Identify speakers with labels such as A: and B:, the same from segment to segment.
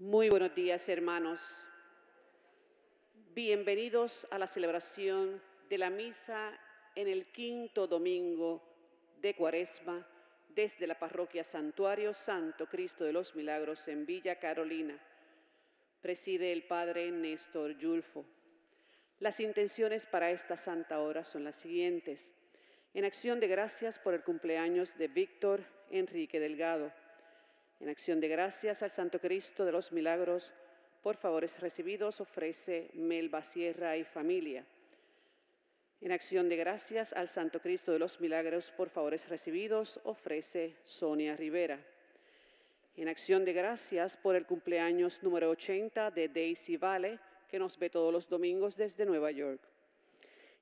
A: Muy buenos días, hermanos. Bienvenidos a la celebración de la misa en el quinto domingo de Cuaresma desde la parroquia Santuario Santo Cristo de los Milagros en Villa Carolina. Preside el Padre Néstor Yulfo. Las intenciones para esta santa hora son las siguientes. En acción de gracias por el cumpleaños de Víctor Enrique Delgado. En acción de gracias al Santo Cristo de los Milagros, por favores recibidos, ofrece Melba Sierra y familia. En acción de gracias al Santo Cristo de los Milagros, por favores recibidos, ofrece Sonia Rivera. En acción de gracias por el cumpleaños número 80 de Daisy Vale, que nos ve todos los domingos desde Nueva York.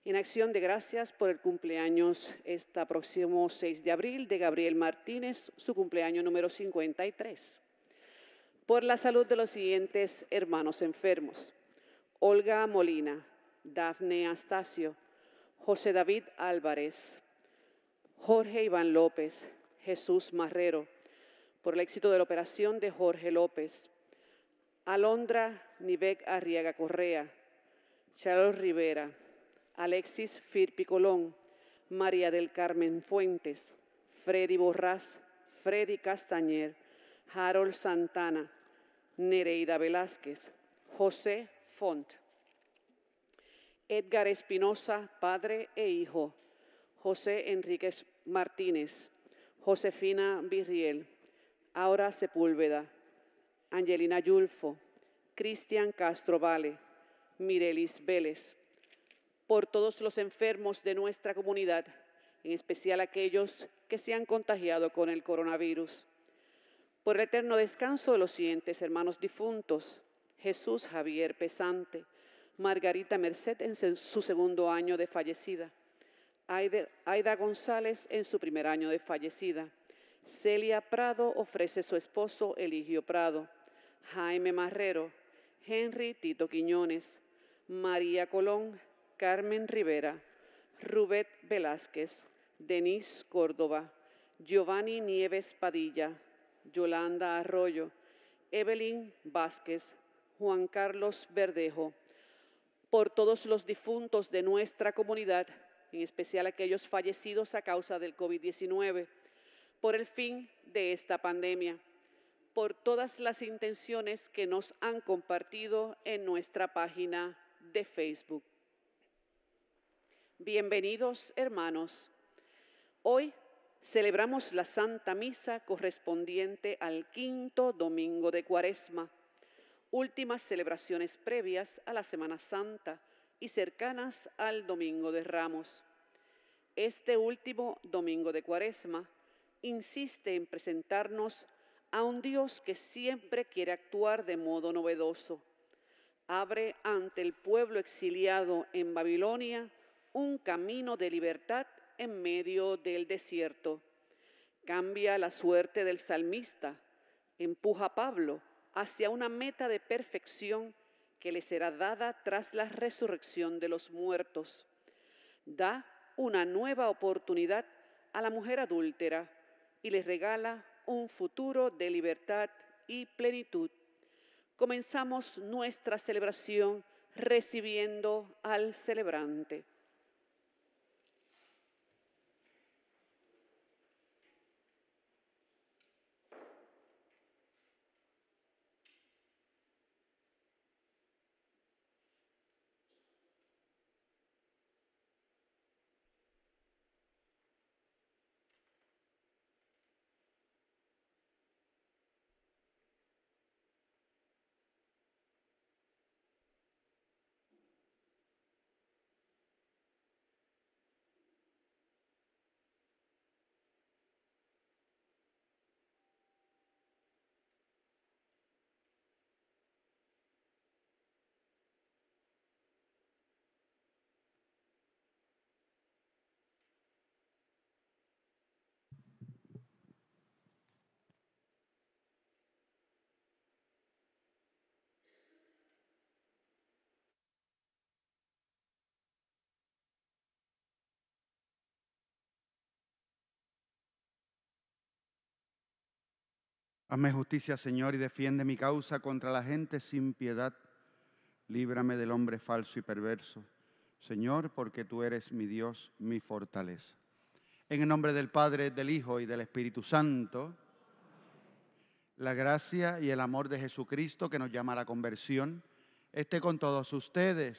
A: En acción de gracias por el cumpleaños este próximo 6 de abril de Gabriel Martínez, su cumpleaños número 53. Por la salud de los siguientes hermanos enfermos: Olga Molina, Dafne Astacio, José David Álvarez, Jorge Iván López, Jesús Marrero, por el éxito de la operación de Jorge López, Alondra Nivek Arriaga Correa, Charles Rivera, Alexis Firpi Colón, María del Carmen Fuentes, Freddy Borrás, Freddy Castañer, Harold Santana, Nereida Velázquez, José Font, Edgar Espinosa, padre e hijo, José Enríquez Martínez, Josefina Virriel, Aura Sepúlveda, Angelina Yulfo, Cristian Castro Vale, Mirelis Vélez, por todos los enfermos de nuestra comunidad, en especial aquellos que se han contagiado con el coronavirus. Por el eterno descanso de los siguientes hermanos difuntos: Jesús Javier Pesante, Margarita Merced en su segundo año de fallecida, Aida González en su primer año de fallecida, Celia Prado ofrece su esposo Eligio Prado, Jaime Marrero, Henry Tito Quiñones, María Colón, Carmen Rivera, Rubet Velázquez, Denise Córdoba, Giovanni Nieves Padilla, Yolanda Arroyo, Evelyn Vázquez, Juan Carlos Verdejo, por todos los difuntos de nuestra comunidad, en especial aquellos fallecidos a causa del COVID-19, por el fin de esta pandemia, por todas las intenciones que nos han compartido en nuestra página de Facebook. Bienvenidos, hermanos. Hoy celebramos la Santa Misa correspondiente al quinto domingo de Cuaresma, últimas celebraciones previas a la Semana Santa y cercanas al Domingo de Ramos. Este último domingo de Cuaresma insiste en presentarnos a un Dios que siempre quiere actuar de modo novedoso. Abre ante el pueblo exiliado en Babilonia un camino de libertad en medio del desierto. Cambia la suerte del salmista, empuja a Pablo hacia una meta de perfección que le será dada tras la resurrección de los muertos. Da una nueva oportunidad a la mujer adúltera y le regala un futuro de libertad y plenitud. Comenzamos nuestra celebración recibiendo al celebrante.
B: Hazme justicia, Señor, y defiende mi causa contra la gente sin piedad. Líbrame del hombre falso y perverso. Señor, porque tú eres mi Dios, mi fortaleza. En el nombre del Padre, del Hijo y del Espíritu Santo, la gracia y el amor de Jesucristo que nos llama a la conversión, esté con todos ustedes.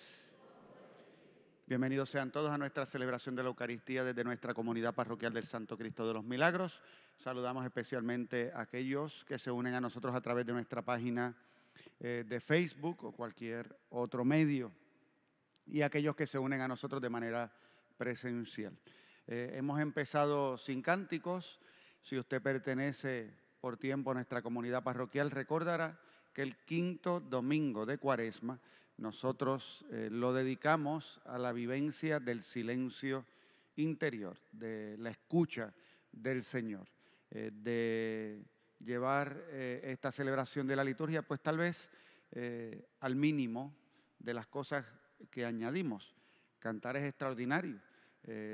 B: Bienvenidos sean todos a nuestra celebración de la Eucaristía desde nuestra comunidad parroquial del Santo Cristo de los Milagros. Saludamos especialmente a aquellos que se unen a nosotros a través de nuestra página de Facebook o cualquier otro medio, y a aquellos que se unen a nosotros de manera presencial. Hemos empezado sin cánticos. Si usted pertenece por tiempo a nuestra comunidad parroquial, recordará que el quinto domingo de Cuaresma nosotros lo dedicamos a la vivencia del silencio interior, de la escucha del Señor, de llevar esta celebración de la liturgia, pues tal vez al mínimo de las cosas que añadimos. Cantar es extraordinario.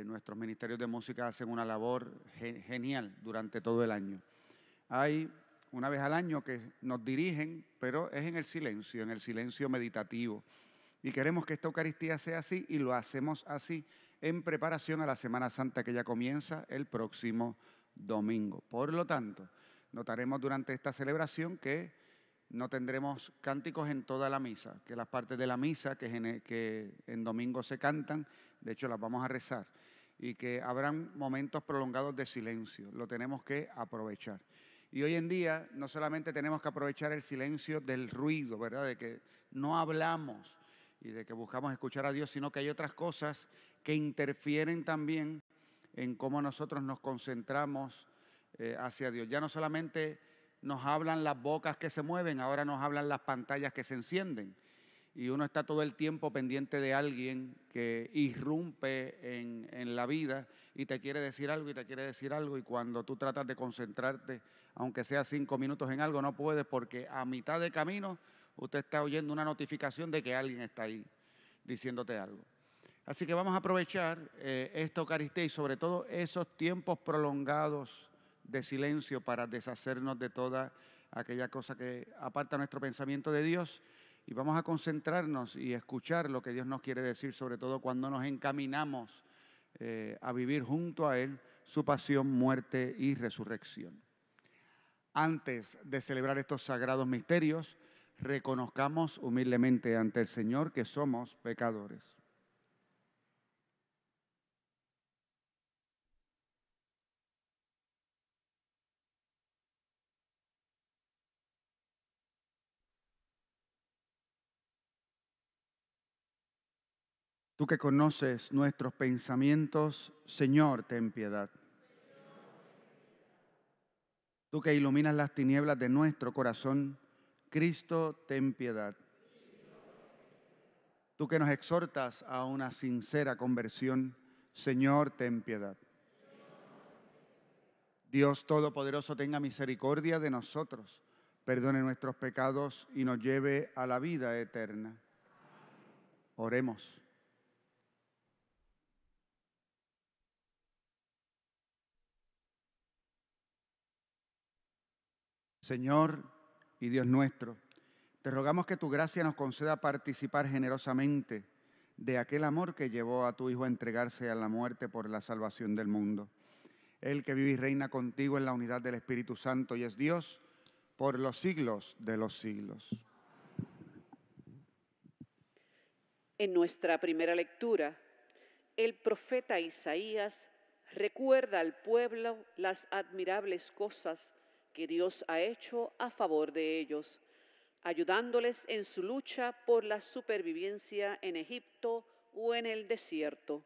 B: Nuestros ministerios de música hacen una labor genial durante todo el año. Hay una vez al año que nos dirigen, pero es en el silencio meditativo. Y queremos que esta Eucaristía sea así, y lo hacemos así en preparación a la Semana Santa que ya comienza el próximo domingo. Por lo tanto, notaremos durante esta celebración que no tendremos cánticos en toda la misa, que las partes de la misa que en domingo se cantan, de hecho las vamos a rezar, y que habrán momentos prolongados de silencio. Lo tenemos que aprovechar. Y hoy en día no solamente tenemos que aprovechar el silencio del ruido, ¿verdad?, de que no hablamos y de que buscamos escuchar a Dios, sino que hay otras cosas que interfieren también en cómo nosotros nos concentramos hacia Dios. Ya no solamente nos hablan las bocas que se mueven, ahora nos hablan las pantallas que se encienden. Y uno está todo el tiempo pendiente de alguien que irrumpe en la vida y te quiere decir algo y te quiere decir algo, y cuando tú tratas de concentrarte, aunque sea 5 minutos en algo, no puedes, porque a mitad de camino usted está oyendo una notificación de que alguien está ahí diciéndote algo. Así que vamos a aprovechar esta Eucaristía y sobre todo esos tiempos prolongados de silencio para deshacernos de toda aquella cosa que aparta nuestro pensamiento de Dios, y vamos a concentrarnos y escuchar lo que Dios nos quiere decir, sobre todo cuando nos encaminamos a vivir junto a Él su pasión, muerte y resurrección. Antes de celebrar estos sagrados misterios, reconozcamos humildemente ante el Señor que somos pecadores. Tú que conoces nuestros pensamientos, Señor, ten piedad. Tú que iluminas las tinieblas de nuestro corazón, Cristo, ten piedad. Tú que nos exhortas a una sincera conversión, Señor, ten piedad. Dios Todopoderoso, tenga misericordia de nosotros, perdone nuestros pecados y nos lleve a la vida eterna. Oremos. Señor y Dios nuestro, te rogamos que tu gracia nos conceda participar generosamente de aquel amor que llevó a tu Hijo a entregarse a la muerte por la salvación del mundo. Él que vive y reina contigo en la unidad del Espíritu Santo y es Dios por los siglos de los siglos.
A: En nuestra primera lectura, el profeta Isaías recuerda al pueblo las admirables cosas que Dios ha hecho a favor de ellos, ayudándoles en su lucha por la supervivencia en Egipto o en el desierto.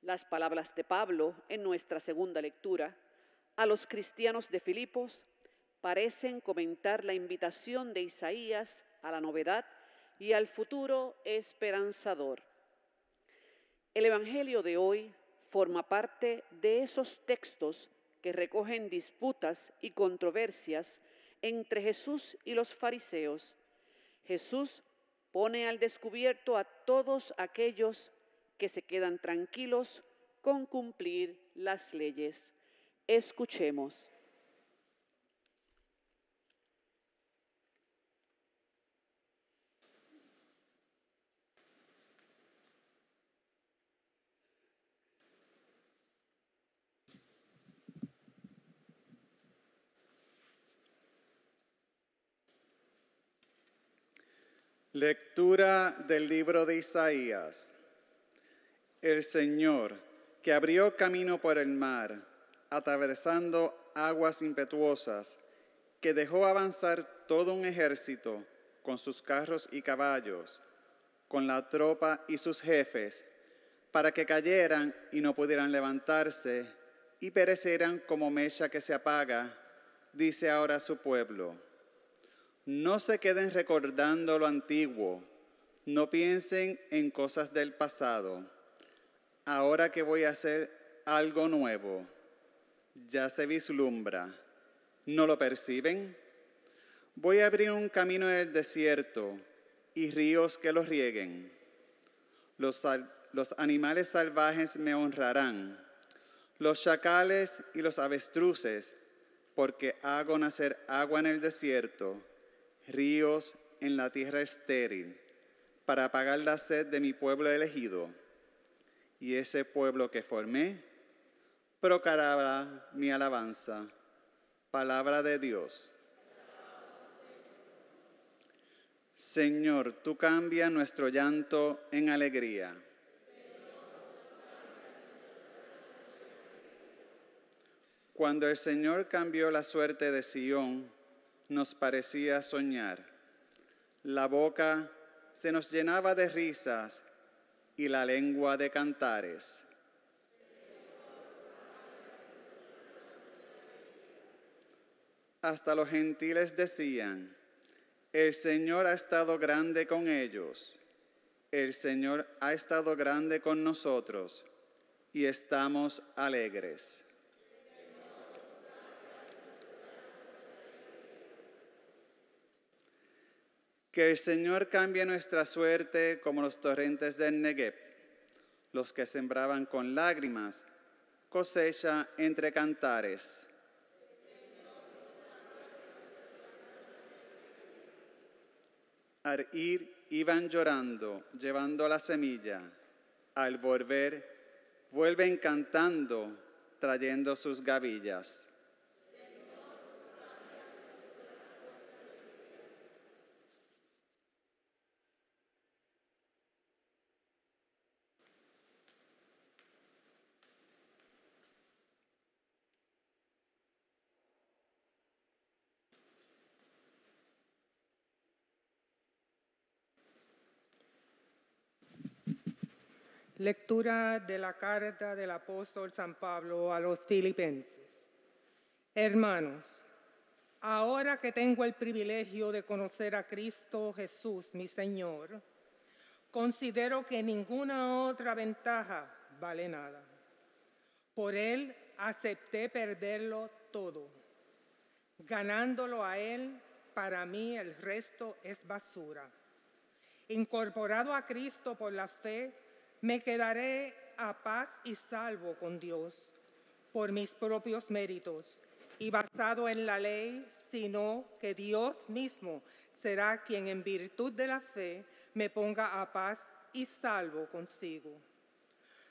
A: Las palabras de Pablo en nuestra segunda lectura a los cristianos de Filipos parecen comentar la invitación de Isaías a la novedad y al futuro esperanzador. El Evangelio de hoy forma parte de esos textos que recogen disputas y controversias entre Jesús y los fariseos. Jesús pone al descubierto a todos aquellos que se quedan tranquilos con cumplir las leyes. Escuchemos.
C: Lectura del libro de Isaías. El Señor, que abrió camino por el mar, atravesando aguas impetuosas, que dejó avanzar todo un ejército con sus carros y caballos, con la tropa y sus jefes, para que cayeran y no pudieran levantarse y perecieran como mecha que se apaga, dice ahora a su pueblo. No se queden recordando lo antiguo, no piensen en cosas del pasado. Ahora que voy a hacer algo nuevo, ya se vislumbra. ¿No lo perciben? Voy a abrir un camino en el desierto y ríos que los rieguen. Los animales salvajes me honrarán, los chacales y los avestruces, porque hago nacer agua en el desierto, ríos en la tierra estéril, para apagar la sed de mi pueblo elegido. Y ese pueblo que formé proclamará mi alabanza. Palabra de Dios. Señor, tú cambias nuestro llanto en alegría. Cuando el Señor cambió la suerte de Sión, nos parecía soñar. La boca se nos llenaba de risas y la lengua de cantares. Hasta los gentiles decían, el Señor ha estado grande con ellos, el Señor ha estado grande con nosotros y estamos alegres. Que el Señor cambie nuestra suerte como los torrentes del Negev. Los que sembraban con lágrimas, cosecha entre cantares. Al ir iban llorando, llevando la semilla. Al volver, vuelven cantando, trayendo sus gavillas.
D: Lectura de la carta del apóstol San Pablo a los Filipenses. Hermanos, ahora que tengo el privilegio de conocer a Cristo Jesús, mi Señor, considero que ninguna otra ventaja vale nada. Por Él acepté perderlo todo. Ganándolo a Él, para mí el resto es basura. Incorporado a Cristo por la fe, me quedaré a paz y salvo con Dios por mis propios méritos y basado en la ley, sino que Dios mismo será quien en virtud de la fe me ponga a paz y salvo consigo.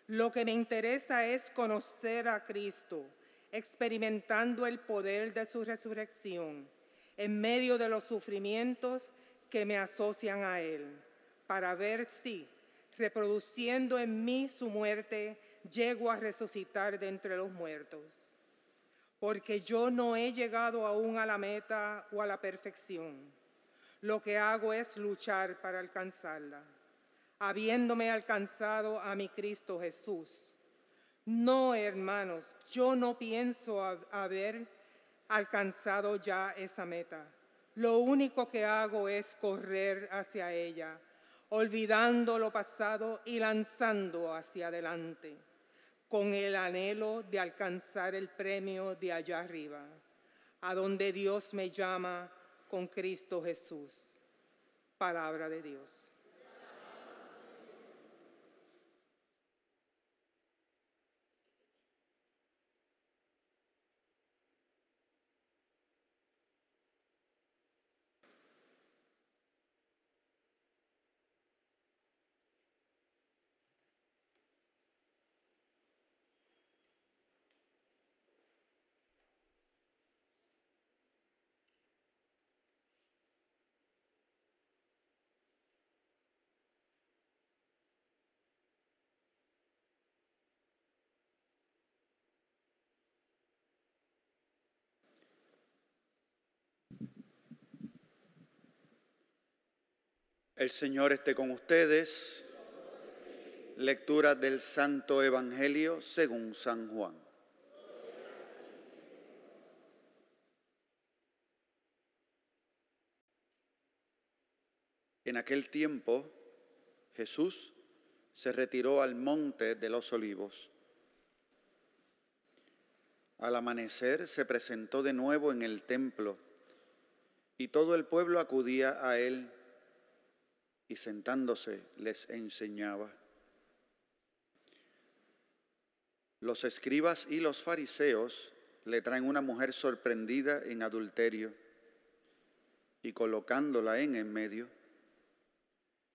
D: Lo que me interesa es conocer a Cristo, experimentando el poder de su resurrección en medio de los sufrimientos que me asocian a Él, para ver si, reproduciendo en mí su muerte, llego a resucitar de entre los muertos. Porque yo no he llegado aún a la meta o a la perfección. Lo que hago es luchar para alcanzarla, habiéndome alcanzado a mi Cristo Jesús. No, hermanos, yo no pienso haber alcanzado ya esa meta. Lo único que hago es correr hacia ella, olvidando lo pasado y lanzando hacia adelante, con el anhelo de alcanzar el premio de allá arriba, a donde Dios me llama con Cristo Jesús. Palabra de Dios.
B: El Señor esté con ustedes. Lectura del Santo Evangelio según San Juan. En aquel tiempo, Jesús se retiró al monte de los Olivos. Al amanecer se presentó de nuevo en el templo y todo el pueblo acudía a él y sentándose les enseñaba. Los escribas y los fariseos le traen una mujer sorprendida en adulterio y colocándola en medio,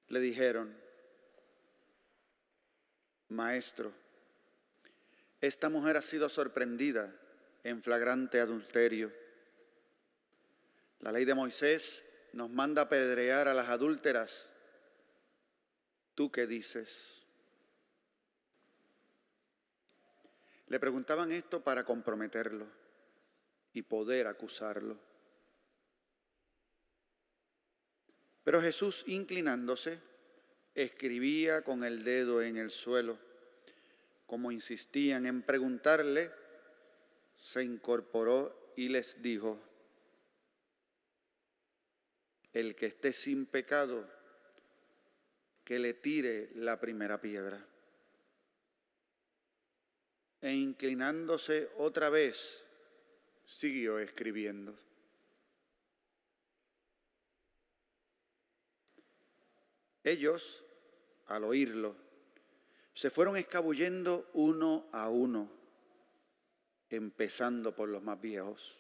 B: le dijeron: Maestro, esta mujer ha sido sorprendida en flagrante adulterio. La ley de Moisés nos manda apedrear a las adúlteras. ¿Tú qué dices? Le preguntaban esto para comprometerlo y poder acusarlo. Pero Jesús, inclinándose, escribía con el dedo en el suelo. Como insistían en preguntarle, se incorporó y les dijo: el que esté sin pecado, que le tire la primera piedra. E inclinándose otra vez, siguió escribiendo. Ellos, al oírlo, se fueron escabullendo uno a uno, empezando por los más viejos.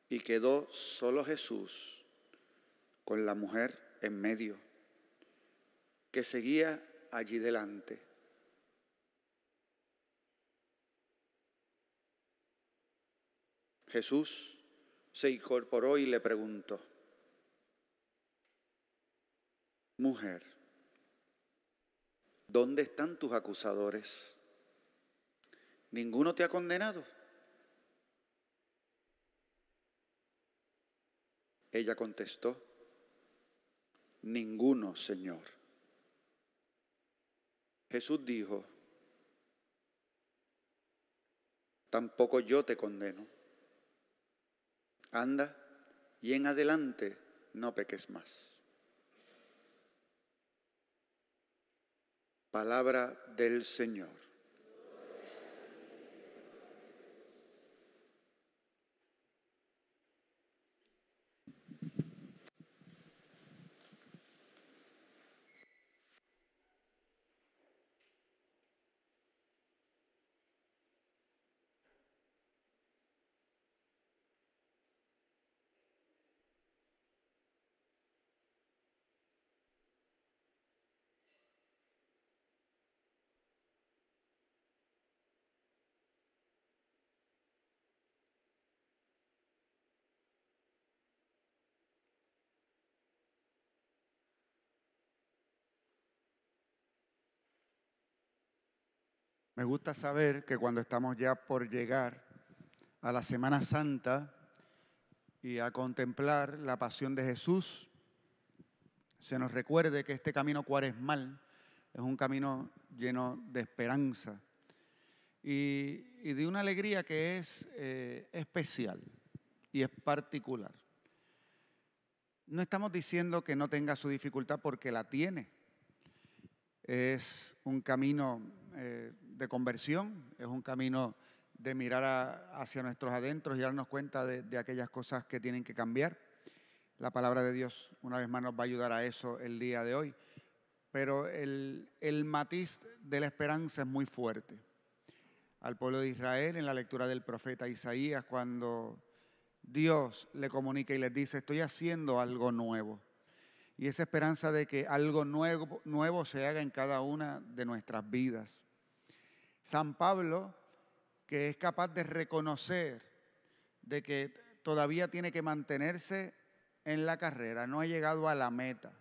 B: Y quedó solo Jesús con la mujer en medio, que seguía allí delante. Jesús se incorporó y le preguntó: Mujer, ¿dónde están tus acusadores? ¿Ninguno te ha condenado? Ella contestó: Ninguno, Señor. Jesús dijo: Tampoco yo te condeno. Anda y en adelante no peques más. Palabra del Señor. Me gusta saber que cuando estamos ya por llegar a la Semana Santa y a contemplar la pasión de Jesús, se nos recuerde que este camino cuaresmal es un camino lleno de esperanza y de una alegría que es especial y es particular. No estamos diciendo que no tenga su dificultad, porque la tiene. Es un camino de conversión, es un camino de mirar hacia nuestros adentros y darnos cuenta de aquellas cosas que tienen que cambiar. La palabra de Dios una vez más nos va a ayudar a eso el día de hoy. Pero el matiz de la esperanza es muy fuerte. Al pueblo de Israel, en la lectura del profeta Isaías, cuando Dios le comunica y les dice: estoy haciendo algo nuevo. Y esa esperanza de que algo nuevo se haga en cada una de nuestras vidas. San Pablo, que es capaz de reconocer de que todavía tiene que mantenerse en la carrera, no ha llegado a la meta.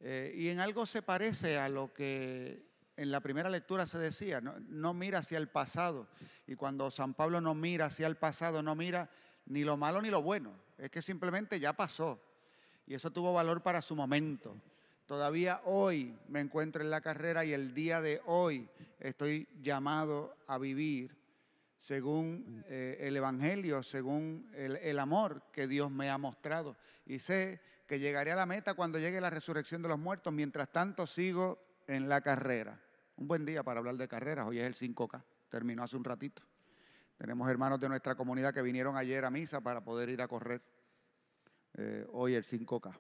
B: Y en algo se parece a lo que en la primera lectura se decía: no mira hacia el pasado. Y cuando San Pablo no mira hacia el pasado, no mira ni lo malo ni lo bueno. Es que simplemente ya pasó. Y eso tuvo valor para su momento. Todavía hoy me encuentro en la carrera y el día de hoy estoy llamado a vivir según el Evangelio, según el amor que Dios me ha mostrado. Y sé que llegaré a la meta cuando llegue la resurrección de los muertos. Mientras tanto sigo en la carrera. Un buen día para hablar de carreras. Hoy es el 5K. Terminó hace un ratito. Tenemos hermanos de nuestra comunidad que vinieron ayer a misa para poder ir a correr hoy el 5K.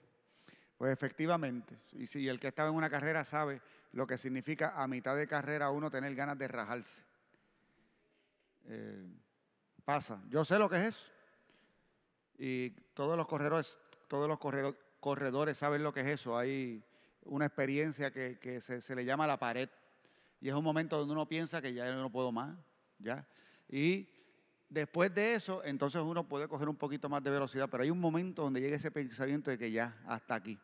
B: Pues efectivamente, y si el que estaba en una carrera sabe lo que significa a mitad de carrera uno tener ganas de rajarse. Pasa, yo sé lo que es eso. Y todos los corredores saben lo que es eso. Hay una experiencia que se le llama la pared. Y es un momento donde uno piensa que ya no puedo más, ¿ya? Y después de eso, entonces uno puede coger un poquito más de velocidad, pero hay un momento donde llega ese pensamiento de que ya, hasta aquí.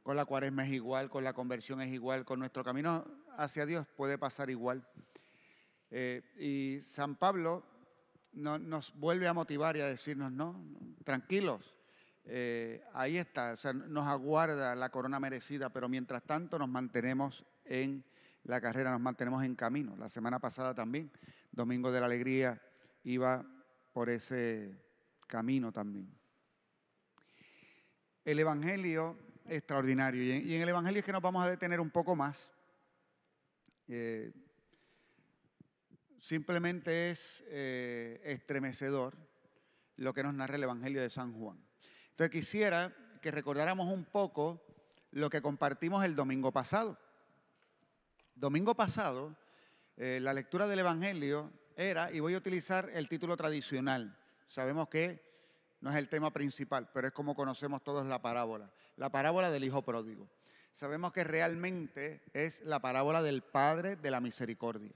B: Con la cuaresma es igual, con la conversión es igual, con nuestro camino hacia Dios puede pasar igual. Y San Pablo nos vuelve a motivar y a decirnos, no, tranquilos, ahí está, o sea, nos aguarda la corona merecida, pero mientras tanto nos mantenemos en la carrera, nos mantenemos en camino. La semana pasada también, Domingo de la Alegría, iba por ese camino también. El Evangelio extraordinario, y en el Evangelio es que nos vamos a detener un poco más. Simplemente es estremecedor lo que nos narra el Evangelio de San Juan. Entonces quisiera que recordáramos un poco lo que compartimos el domingo pasado. Domingo pasado, la lectura del Evangelio era, y voy a utilizar el título tradicional, sabemos que no es el tema principal, pero es como conocemos todos la parábola del Hijo Pródigo. Sabemos que realmente es la parábola del Padre de la Misericordia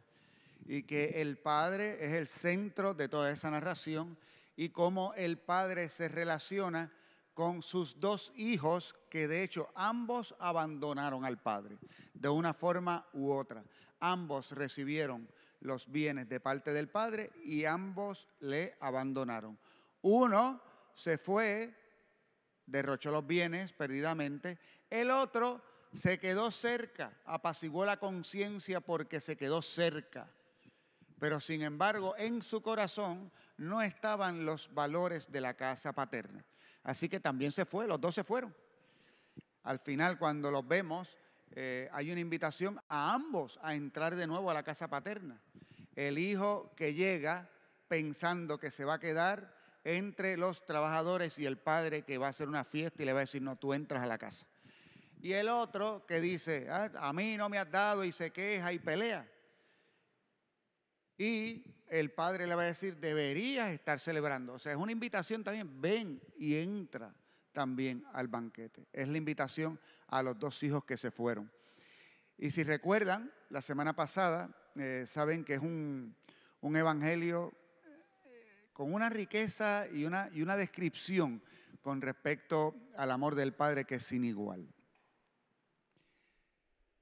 B: y que el Padre es el centro de toda esa narración y cómo el Padre se relaciona con sus dos hijos que de hecho ambos abandonaron al Padre de una forma u otra. Ambos recibieron los bienes de parte del Padre y ambos le abandonaron. Uno se fue, derrochó los bienes perdidamente. El otro se quedó cerca, apaciguó la conciencia porque se quedó cerca. Pero sin embargo, en su corazón no estaban los valores de la casa paterna. Así que también se fue, los dos se fueron. Al final, cuando los vemos, hay una invitación a ambos a entrar de nuevo a la casa paterna. El hijo que llega pensando que se va a quedar entre los trabajadores y el padre que va a hacer una fiesta y le va a decir, no, tú entras a la casa. Y el otro que dice, a mí no me has dado y se queja y pelea. Y el padre le va a decir, deberías estar celebrando. O sea, es una invitación también, ven y entra también al banquete. Es la invitación a los dos hijos que se fueron. Y si recuerdan, la semana pasada, saben que es un evangelio con una riqueza y una descripción con respecto al amor del Padre que es sin igual.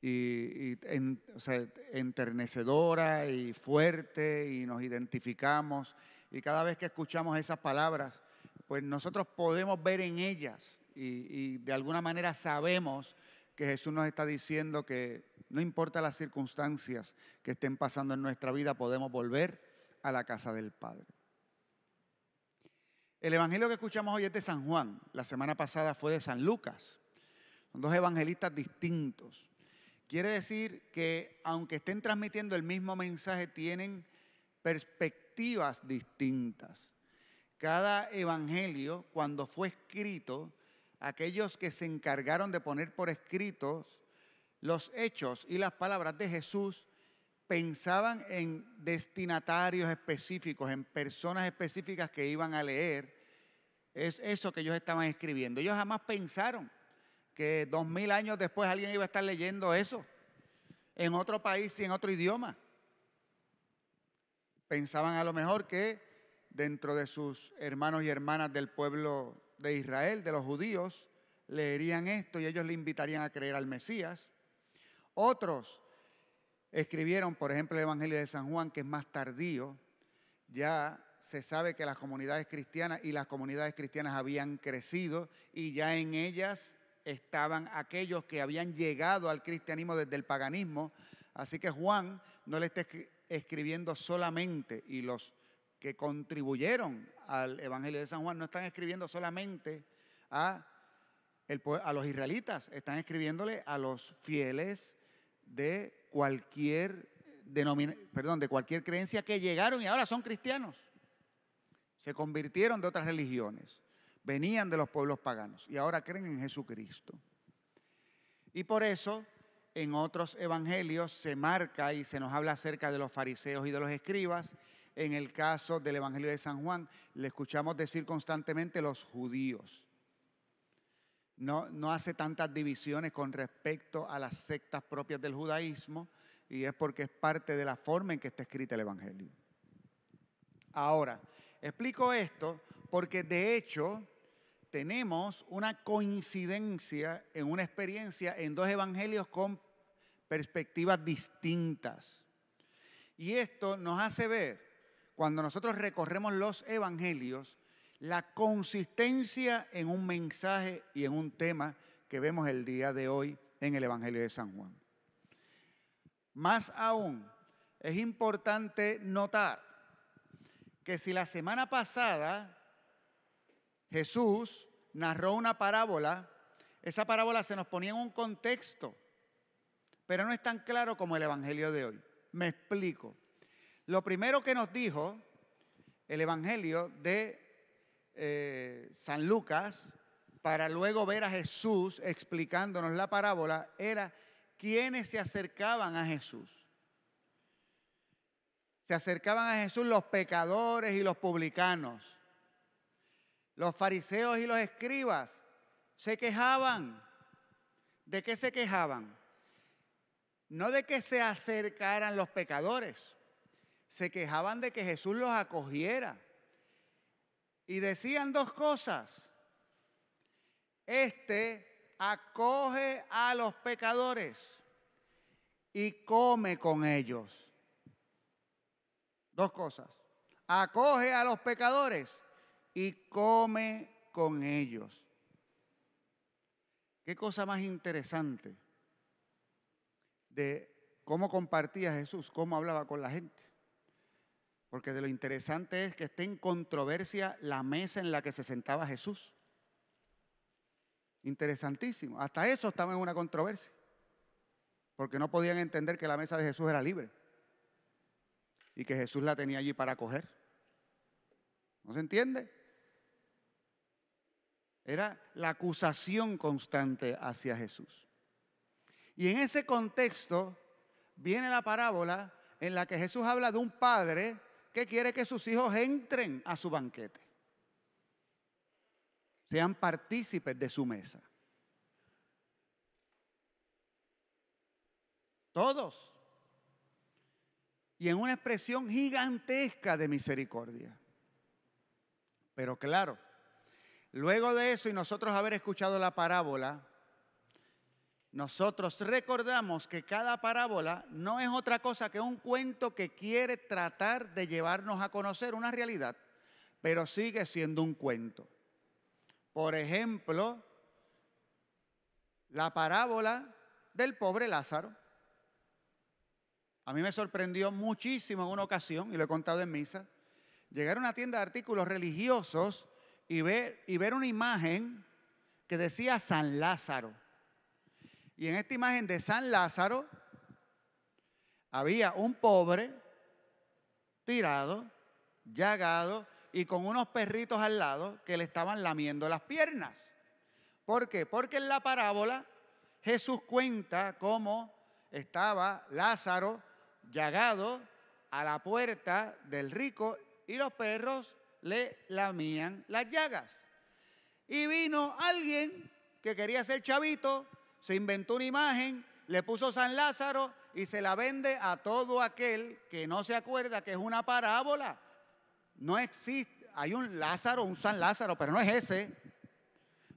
B: O sea, enternecedora y fuerte, y nos identificamos. Y cada vez que escuchamos esas palabras, pues nosotros podemos ver en ellas y de alguna manera sabemos que Jesús nos está diciendo que no importa las circunstancias que estén pasando en nuestra vida, podemos volver a la casa del Padre. El evangelio que escuchamos hoy es de San Juan. La semana pasada fue de San Lucas. Son dos evangelistas distintos. Quiere decir que aunque estén transmitiendo el mismo mensaje, tienen perspectivas distintas. Cada evangelio, cuando fue escrito, aquellos que se encargaron de poner por escritos los hechos y las palabras de Jesús, pensaban en destinatarios específicos, en personas específicas que iban a leer. Es eso que ellos estaban escribiendo. Ellos jamás pensaron que 2000 años después alguien iba a estar leyendo eso en otro país y en otro idioma. Pensaban a lo mejor que dentro de sus hermanos y hermanas del pueblo de Israel, de los judíos, leerían esto y ellos le invitarían a creer al Mesías. Otros escribieron, por ejemplo, el Evangelio de San Juan, que es más tardío, ya se sabe que las comunidades cristianas habían crecido y ya en ellas estaban aquellos que habían llegado al cristianismo desde el paganismo. Así que Juan no le está escribiendo solamente, y los que contribuyeron al Evangelio de San Juan no están escribiendo solamente a los israelitas, están escribiéndole a los fieles de cualquier creencia que llegaron y ahora son cristianos. Se convirtieron de otras religiones, venían de los pueblos paganos y ahora creen en Jesucristo. Y por eso en otros evangelios se marca y se nos habla acerca de los fariseos y de los escribas. En el caso del Evangelio de San Juan, le escuchamos decir constantemente los judíos. No hace tantas divisiones con respecto a las sectas propias del judaísmo, y es porque es parte de la forma en que está escrito el Evangelio. Ahora, explico esto porque de hecho tenemos una coincidencia en una experiencia en dos evangelios con perspectivas distintas. Y esto nos hace ver, cuando nosotros recorremos los evangelios, la consistencia en un mensaje y en un tema que vemos el día de hoy en el Evangelio de San Juan. Más aún, es importante notar que si la semana pasada Jesús narró una parábola, esa parábola se nos ponía en un contexto, pero no es tan claro como el Evangelio de hoy. Me explico. Lo primero que nos dijo el Evangelio de San Lucas, para luego ver a Jesús explicándonos la parábola, era quienes se acercaban a Jesús. Se acercaban a Jesús los pecadores y los publicanos. Los fariseos y los escribas se quejaban. ¿De qué se quejaban? No de que se acercaran los pecadores. Se quejaban de que Jesús los acogiera. Y decían dos cosas. Este acoge a los pecadores y come con ellos. Dos cosas. Acoge a los pecadores y come con ellos. Qué cosa más interesante de cómo compartía Jesús, cómo hablaba con la gente. Porque de lo interesante es que esté en controversia la mesa en la que se sentaba Jesús. Interesantísimo. Hasta eso estaba en una controversia. Porque no podían entender que la mesa de Jesús era libre. Y que Jesús la tenía allí para coger. ¿No se entiende? Era la acusación constante hacia Jesús. Y en ese contexto viene la parábola en la que Jesús habla de un padre que quiere que sus hijos entren a su banquete. Sean partícipes de su mesa. Todos. Y en una expresión gigantesca de misericordia. Pero claro, luego de eso y nosotros haber escuchado la parábola, nosotros recordamos que cada parábola no es otra cosa que un cuento que quiere tratar de llevarnos a conocer una realidad, pero sigue siendo un cuento. Por ejemplo, la parábola del pobre Lázaro. A mí me sorprendió muchísimo en una ocasión, y lo he contado en misa, llegar a una tienda de artículos religiosos y ver una imagen que decía San Lázaro. Y en esta imagen de San Lázaro había un pobre tirado, llagado y con unos perritos al lado que le estaban lamiendo las piernas. ¿Por qué? Porque en la parábola Jesús cuenta cómo estaba Lázaro llagado a la puerta del rico y los perros le lamían las llagas. Y vino alguien que quería ser chavito, se inventó una imagen, le puso San Lázaro y se la vende a todo aquel que no se acuerda que es una parábola. No existe, hay un Lázaro, un San Lázaro, pero no es ese.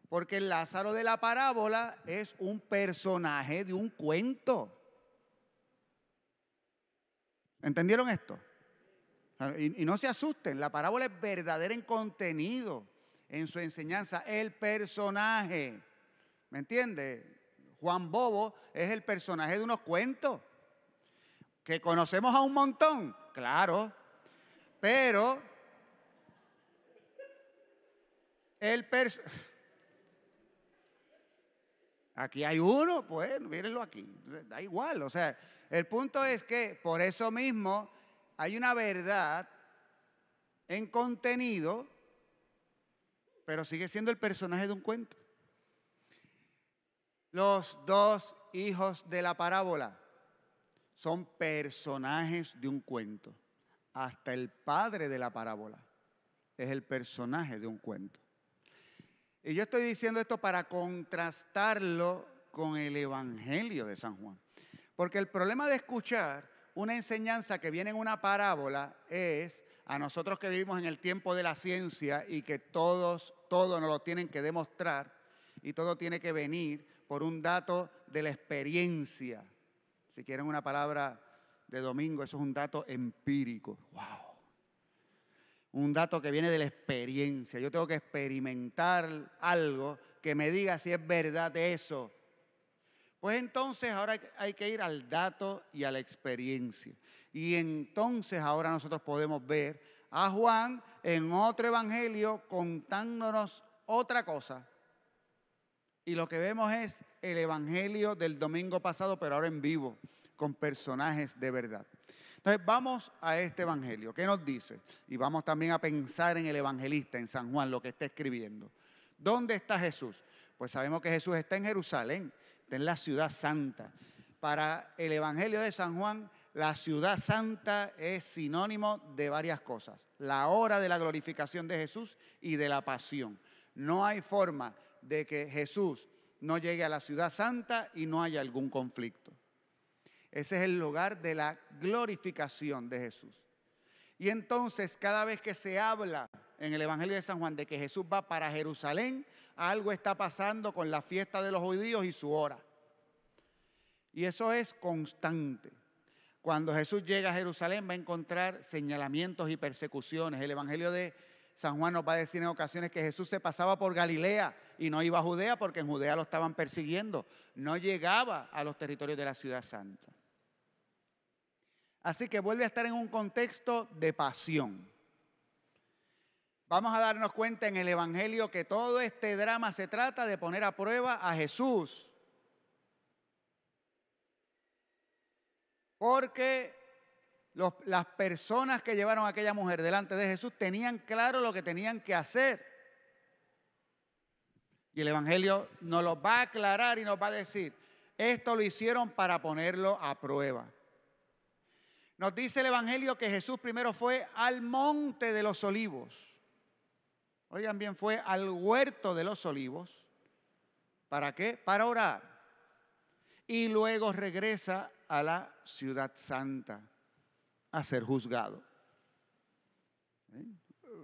B: Porque el Lázaro de la parábola es un personaje de un cuento. ¿Entendieron esto? Y no se asusten, la parábola es verdadera en contenido, en su enseñanza, el personaje. ¿Me entiende? Juan Bobo es el personaje de unos cuentos que conocemos a un montón, claro, pero aquí hay uno, pues, mírenlo aquí, da igual, o sea, el punto es que por eso mismo hay una verdad en contenido, pero sigue siendo el personaje de un cuento. Los dos hijos de la parábola son personajes de un cuento. Hasta el padre de la parábola es el personaje de un cuento. Y yo estoy diciendo esto para contrastarlo con el Evangelio de San Juan. Porque el problema de escuchar una enseñanza que viene en una parábola es a nosotros que vivimos en el tiempo de la ciencia y que todo nos lo tienen que demostrar y todo tiene que venir por un dato de la experiencia. Si quieren una palabra de domingo, eso es un dato empírico. ¡Wow! Un dato que viene de la experiencia. Yo tengo que experimentar algo que me diga si es verdad eso. Pues entonces ahora hay que ir al dato y a la experiencia. Y entonces ahora nosotros podemos ver a Juan en otro evangelio contándonos otra cosa. Y lo que vemos es el evangelio del domingo pasado, pero ahora en vivo, con personajes de verdad. Entonces vamos a este evangelio. ¿Qué nos dice? Y vamos también a pensar en el evangelista, en San Juan, lo que está escribiendo. ¿Dónde está Jesús? Pues sabemos que Jesús está en Jerusalén, está en la ciudad santa. Para el evangelio de San Juan, la ciudad santa es sinónimo de varias cosas. La hora de la glorificación de Jesús y de la pasión. No hay forma de que Jesús no llegue a la ciudad santa y no haya algún conflicto. Ese es el lugar de la glorificación de Jesús. Y entonces cada vez que se habla en el Evangelio de San Juan de que Jesús va para Jerusalén, algo está pasando con la fiesta de los judíos y su hora. Y eso es constante. Cuando Jesús llega a Jerusalén va a encontrar señalamientos y persecuciones. El Evangelio de San Juan nos va a decir en ocasiones que Jesús se pasaba por Galilea y no iba a Judea porque en Judea lo estaban persiguiendo. No llegaba a los territorios de la ciudad santa. Así que vuelve a estar en un contexto de pasión. Vamos a darnos cuenta en el Evangelio que todo este drama se trata de poner a prueba a Jesús. Porque las personas que llevaron a aquella mujer delante de Jesús tenían claro lo que tenían que hacer. Y el Evangelio nos lo va a aclarar y nos va a decir, esto lo hicieron para ponerlo a prueba. Nos dice el Evangelio que Jesús primero fue al monte de los olivos. Oigan bien, fue al huerto de los olivos. ¿Para qué? Para orar. Y luego regresa a la ciudad santa a ser juzgado.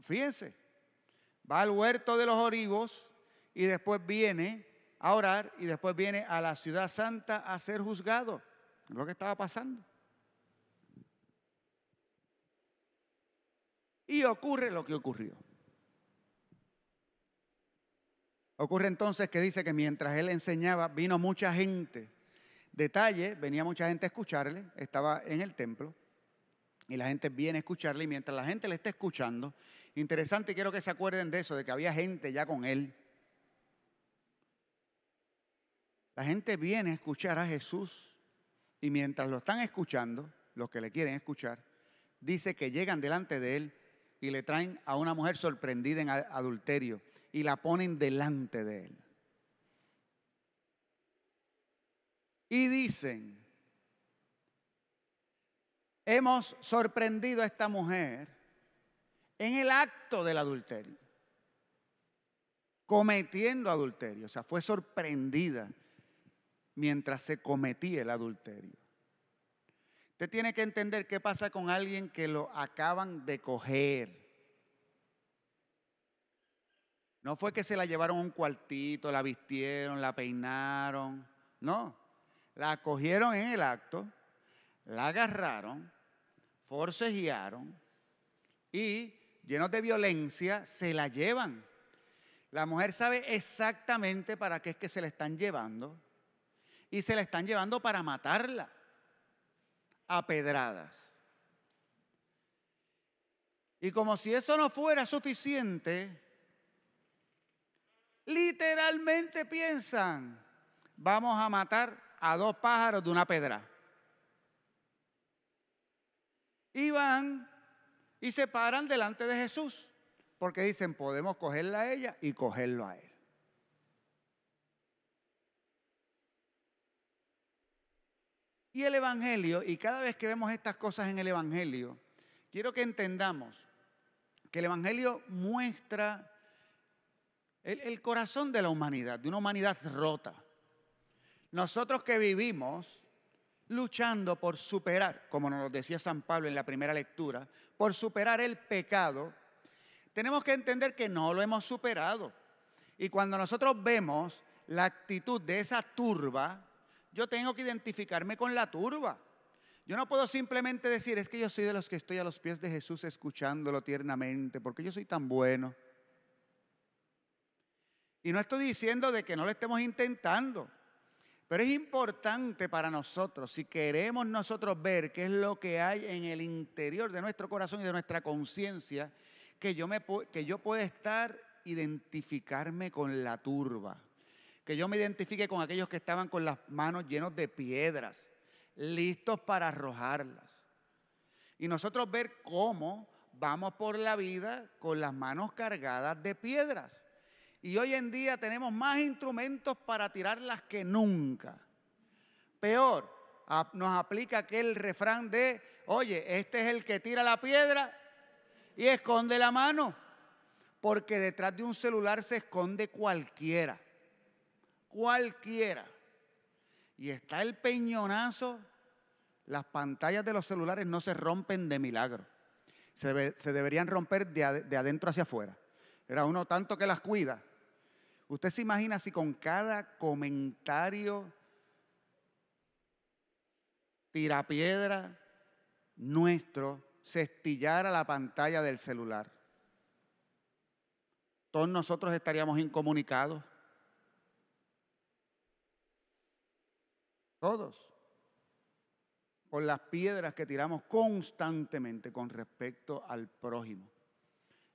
B: Fíjense, va al huerto de los olivos y después viene a orar y después viene a la ciudad santa a ser juzgado. Es lo que estaba pasando. Y ocurre lo que ocurrió. Ocurre entonces que dice que mientras él enseñaba, vino mucha gente. Detalle, venía mucha gente a escucharle, estaba en el templo, y la gente viene a escucharle, y mientras la gente le está escuchando, interesante, quiero que se acuerden de eso, de que había gente ya con él. La gente viene a escuchar a Jesús, y mientras lo están escuchando, los que le quieren escuchar, dice que llegan delante de él, y le traen a una mujer sorprendida en adulterio y la ponen delante de él. Y dicen, hemos sorprendido a esta mujer en el acto del adulterio, cometiendo adulterio. O sea, fue sorprendida mientras se cometía el adulterio. Usted tiene que entender qué pasa con alguien que lo acaban de coger. No fue que se la llevaron a un cuartito, la vistieron, la peinaron. No, la cogieron en el acto, la agarraron, forcejearon, y llenos de violencia se la llevan. La mujer sabe exactamente para qué es que se la están llevando y se la están llevando para matarla a pedradas. Y como si eso no fuera suficiente, literalmente piensan, vamos a matar a 2 pájaros de una pedra. Y van y se paran delante de Jesús, porque dicen, podemos cogerla a ella y cogerlo a él. Y el Evangelio, y cada vez que vemos estas cosas en el Evangelio, quiero que entendamos que el Evangelio muestra el corazón de la humanidad, de una humanidad rota. Nosotros que vivimos luchando por superar, como nos lo decía San Pablo en la primera lectura, por superar el pecado, tenemos que entender que no lo hemos superado. Y cuando nosotros vemos la actitud de esa turba, yo tengo que identificarme con la turba. Yo no puedo simplemente decir, es que yo soy de los que estoy a los pies de Jesús escuchándolo tiernamente, porque yo soy tan bueno. Y no estoy diciendo de que no lo estemos intentando, pero es importante para nosotros, si queremos nosotros ver qué es lo que hay en el interior de nuestro corazón y de nuestra conciencia, que yo pueda identificarme con la turba, que yo me identifique con aquellos que estaban con las manos llenos de piedras, listos para arrojarlas. Y nosotros ver cómo vamos por la vida con las manos cargadas de piedras. Y hoy en día tenemos más instrumentos para tirarlas que nunca. Peor, nos aplica aquel refrán de, oye, este es el que tira la piedra y esconde la mano. Porque detrás de un celular se esconde cualquiera. Cualquiera. Y está el peñonazo. Las pantallas de los celulares no se rompen de milagro. Se deberían romper de adentro hacia afuera. Era uno tanto que las cuida. Usted se imagina si con cada comentario tirapiedra nuestro se estillara la pantalla del celular. Todos nosotros estaríamos incomunicados. Todos. Por las piedras que tiramos constantemente con respecto al prójimo.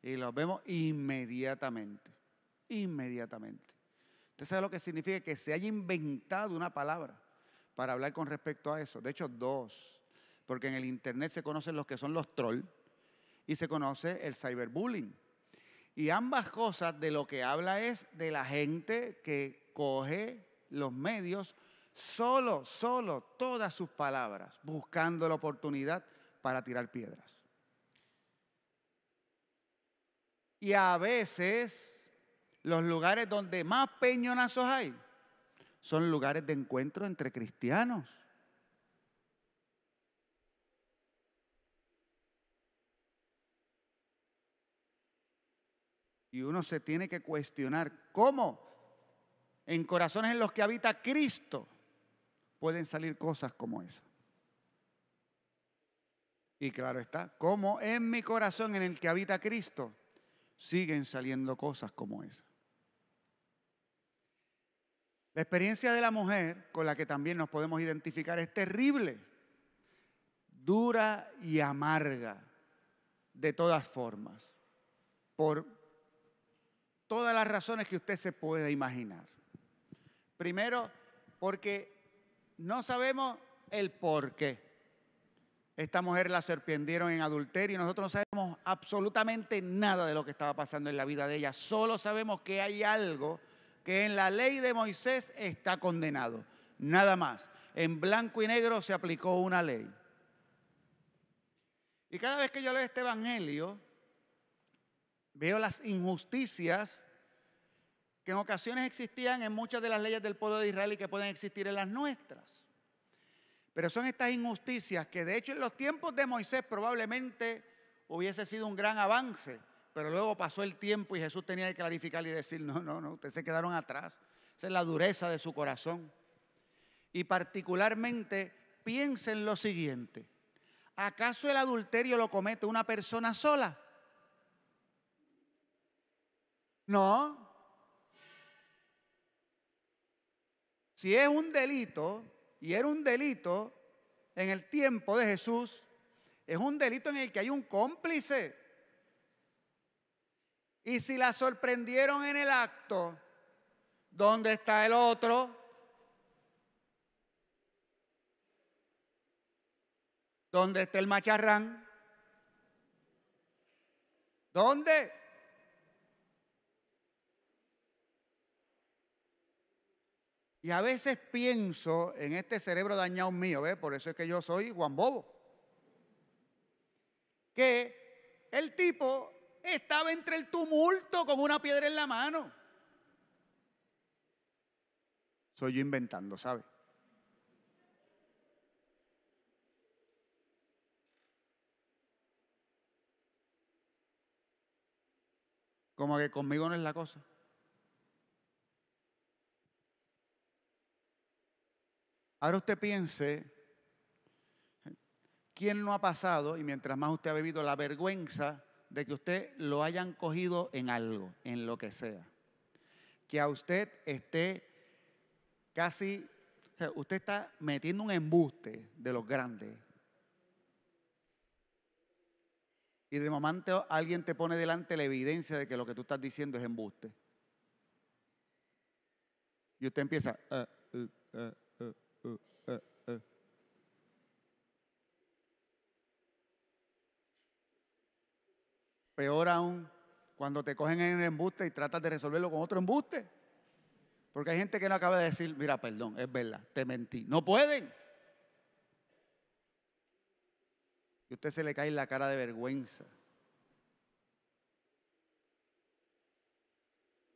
B: Y los vemos inmediatamente. Inmediatamente. ¿Usted sabe lo que significa que se haya inventado una palabra para hablar con respecto a eso? De hecho, 2. Porque en el internet se conocen los que son los trolls y se conoce el cyberbullying. Y ambas cosas de lo que habla es de la gente que coge los medios solo todas sus palabras, buscando la oportunidad para tirar piedras. Y a veces los lugares donde más peñonazos hay son lugares de encuentro entre cristianos. Y uno se tiene que cuestionar cómo en corazones en los que habita Cristo pueden salir cosas como esa. Y claro está, cómo en mi corazón en el que habita Cristo siguen saliendo cosas como esa. La experiencia de la mujer, con la que también nos podemos identificar, es terrible, dura y amarga de todas formas, por todas las razones que usted se pueda imaginar. Primero, porque no sabemos el por qué. Esta mujer la sorprendieron en adulterio y nosotros no sabemos absolutamente nada de lo que estaba pasando en la vida de ella. Solo sabemos que hay algo que en la ley de Moisés está condenado. Nada más. En blanco y negro se aplicó una ley. Y cada vez que yo leo este evangelio, veo las injusticias que en ocasiones existían en muchas de las leyes del pueblo de Israel y que pueden existir en las nuestras. Pero son estas injusticias que de hecho en los tiempos de Moisés probablemente hubiese sido un gran avance, pero luego pasó el tiempo y Jesús tenía que clarificar y decir, no, ustedes se quedaron atrás. Esa es la dureza de su corazón. Y particularmente piensen lo siguiente, ¿Acaso el adulterio lo comete una persona sola? No. Si es un delito, y era un delito en el tiempo de Jesús, es un delito en el que hay un cómplice. Y si la sorprendieron en el acto, ¿dónde está el otro? ¿Dónde está el macharrán? ¿Dónde? Y a veces pienso en este cerebro dañado mío, ¿ves? Por eso es que yo soy Juan Bobo. Que el tipo estaba entre el tumulto con una piedra en la mano. Soy yo inventando, ¿sabes? Como que conmigo no es la cosa. Ahora usted piense, ¿quién no ha pasado, y mientras más usted ha vivido, la vergüenza de que usted lo hayan cogido en algo, en lo que sea? Que a usted esté casi, o sea, usted está metiendo un embuste de los grandes. Y de momento alguien te pone delante la evidencia de que lo que tú estás diciendo es embuste. Y usted empieza, Peor aún, cuando te cogen en el embuste y tratas de resolverlo con otro embuste. Porque hay gente que no acaba de decir, mira, perdón, es verdad, te mentí. No pueden. Y a usted se le cae en la cara de vergüenza.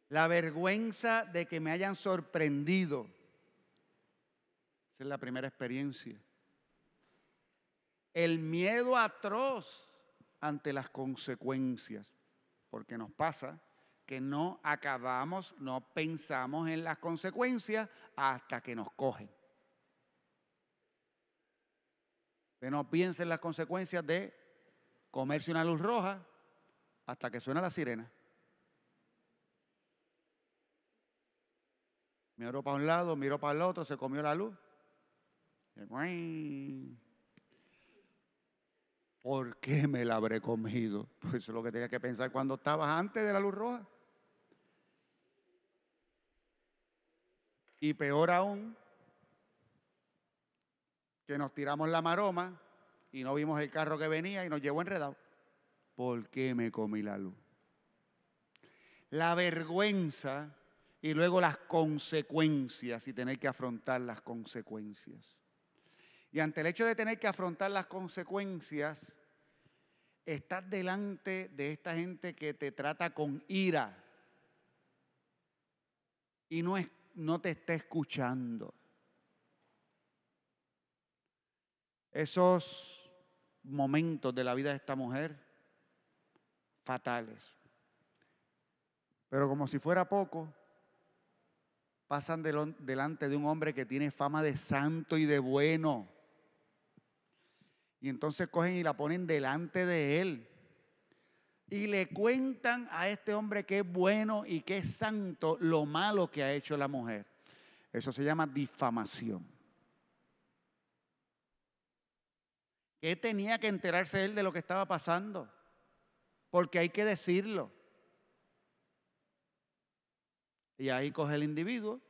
B: La vergüenza de que me hayan sorprendido. Esa es la primera experiencia. El miedo atroz ante las consecuencias. Porque nos pasa que no acabamos, no pensamos en las consecuencias hasta que nos cogen. Usted no piensa en las consecuencias de comerse una luz roja hasta que suena la sirena. Miró para un lado, miró para el otro, se comió la luz. ¿Por qué me la habré comido? Pues eso es lo que tenía que pensar cuando estabas antes de la luz roja. Y peor aún, que nos tiramos la maroma y no vimos el carro que venía y nos llevó enredado. ¿Por qué me comí la luz? La vergüenza y luego las consecuencias y tener que afrontar las consecuencias. Y ante el hecho de tener que afrontar las consecuencias, estás delante de esta gente que te trata con ira y no te está escuchando. Esos momentos de la vida de esta mujer, fatales. Pero como si fuera poco, pasan delante de un hombre que tiene fama de santo y de bueno. Y entonces cogen y la ponen delante de él. Y le cuentan a este hombre que es bueno y que es santo lo malo que ha hecho la mujer. Eso se llama difamación. ¿Qué tenía que enterarse él de lo que estaba pasando? Porque hay que decirlo. Y ahí coge el individuo,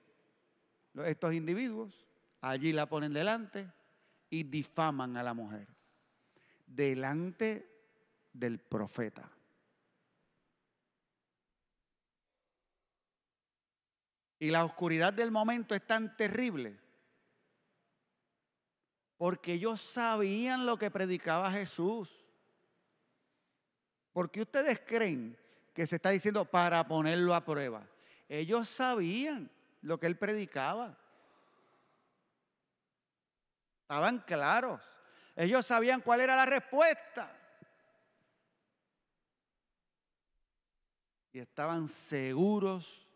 B: estos individuos, allí la ponen delante y difaman a la mujer. Delante del profeta. Y la oscuridad del momento es tan terrible porque ellos sabían lo que predicaba Jesús. ¿Por qué ustedes creen que se está diciendo para ponerlo a prueba? Ellos sabían lo que él predicaba. Estaban claros. Ellos sabían cuál era la respuesta. Y estaban seguros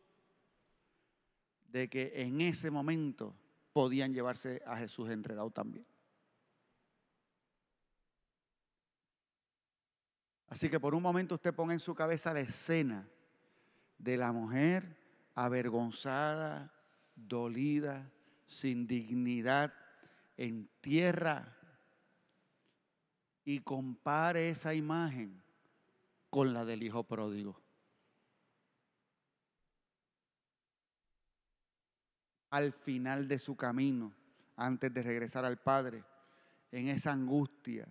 B: de que en ese momento podían llevarse a Jesús enredado también. Así que por un momento usted ponga en su cabeza la escena de la mujer avergonzada, dolida, sin dignidad, en tierra, y compare esa imagen con la del hijo pródigo. Al final de su camino, antes de regresar al Padre, en esa angustia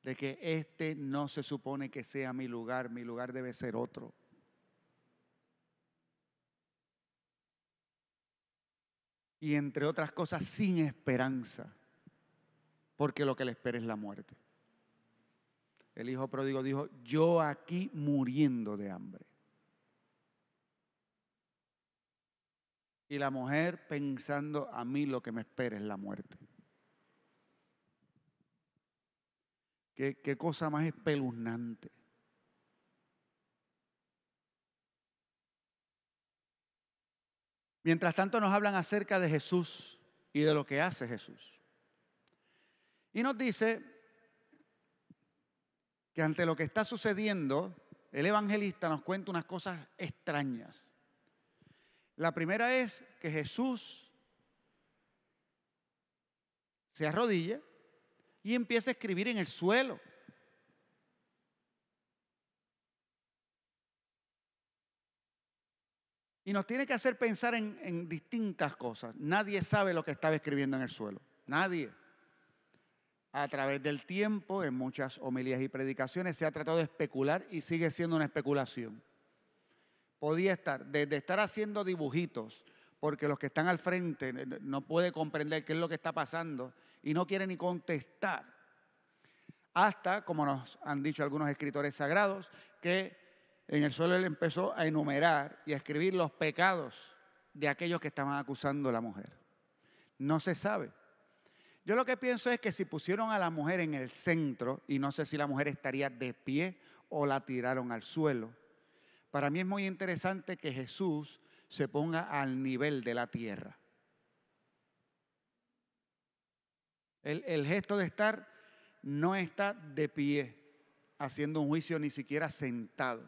B: de que este no se supone que sea mi lugar debe ser otro. Y entre otras cosas, sin esperanza, porque lo que le espera es la muerte. El hijo pródigo dijo, yo aquí muriendo de hambre. Y la mujer pensando, a mí lo que me espera es la muerte. Qué cosa más espeluznante. Mientras tanto nos hablan acerca de Jesús y de lo que hace Jesús. Y nos dice que ante lo que está sucediendo, el evangelista nos cuenta unas cosas extrañas. La primera es que Jesús se arrodilla y empieza a escribir en el suelo. Y nos tiene que hacer pensar en distintas cosas. Nadie sabe lo que estaba escribiendo en el suelo. Nadie. A través del tiempo, en muchas homilías y predicaciones, se ha tratado de especular y sigue siendo una especulación. Podía estar, desde estar haciendo dibujitos, porque los que están al frente no pueden comprender qué es lo que está pasando y no quieren ni contestar. Hasta, como nos han dicho algunos escritores sagrados, que en el suelo él empezó a enumerar y a escribir los pecados de aquellos que estaban acusando a la mujer. No se sabe. Yo lo que pienso es que si pusieron a la mujer en el centro, y no sé si la mujer estaría de pie o la tiraron al suelo, para mí es muy interesante que Jesús se ponga al nivel de la tierra. El gesto de estar no está de pie, haciendo un juicio ni siquiera sentado.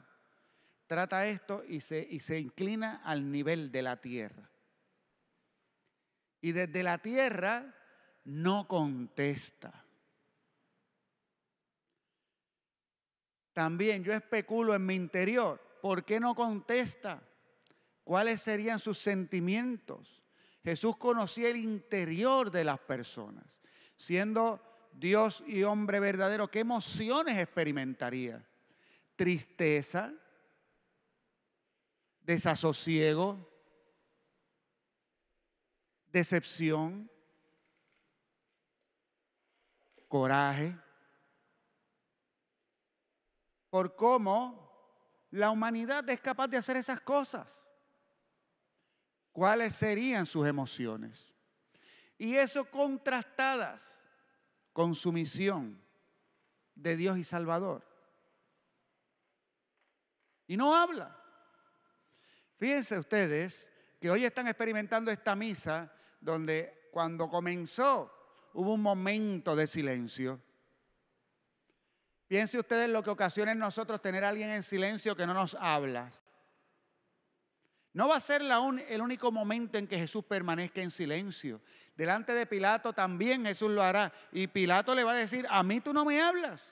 B: Trata esto y se inclina al nivel de la tierra. Y desde la tierra no contesta. También yo especulo en mi interior, ¿por qué no contesta? ¿Cuáles serían sus sentimientos? Jesús conocía el interior de las personas. Siendo Dios y hombre verdadero, ¿qué emociones experimentaría? Tristeza, desasosiego, decepción, coraje, por cómo la humanidad es capaz de hacer esas cosas. ¿Cuáles serían sus emociones? Y eso contrastadas con su misión de Dios y Salvador. Y no habla. Fíjense ustedes que hoy están experimentando esta misa donde cuando comenzó hubo un momento de silencio. Piensen ustedes lo que ocasiona en nosotros tener a alguien en silencio que no nos habla. No va a ser el único momento en que Jesús permanezca en silencio. Delante de Pilato también Jesús lo hará. Y Pilato le va a decir, a mí tú no me hablas.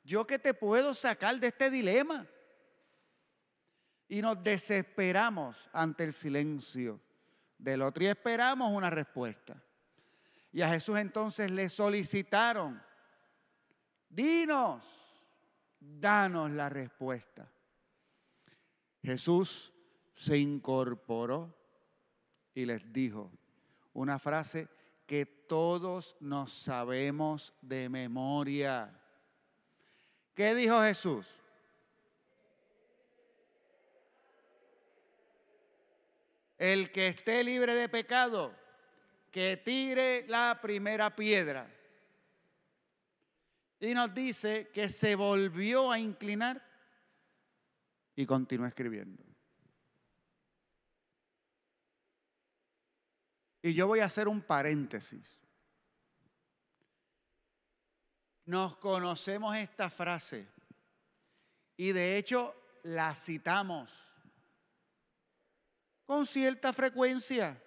B: Yo que te puedo sacar de este dilema. Y nos desesperamos ante el silencio del otro y esperamos una respuesta. Y a Jesús entonces le solicitaron, dinos, danos la respuesta. Jesús se incorporó y les dijo una frase que todos nos sabemos de memoria. ¿Qué dijo Jesús? El que esté libre de pecado, que tire la primera piedra. Y nos dice que se volvió a inclinar y continuó escribiendo. Y yo voy a hacer un paréntesis. nos conocemos esta frase y de hecho la citamos con cierta frecuencia.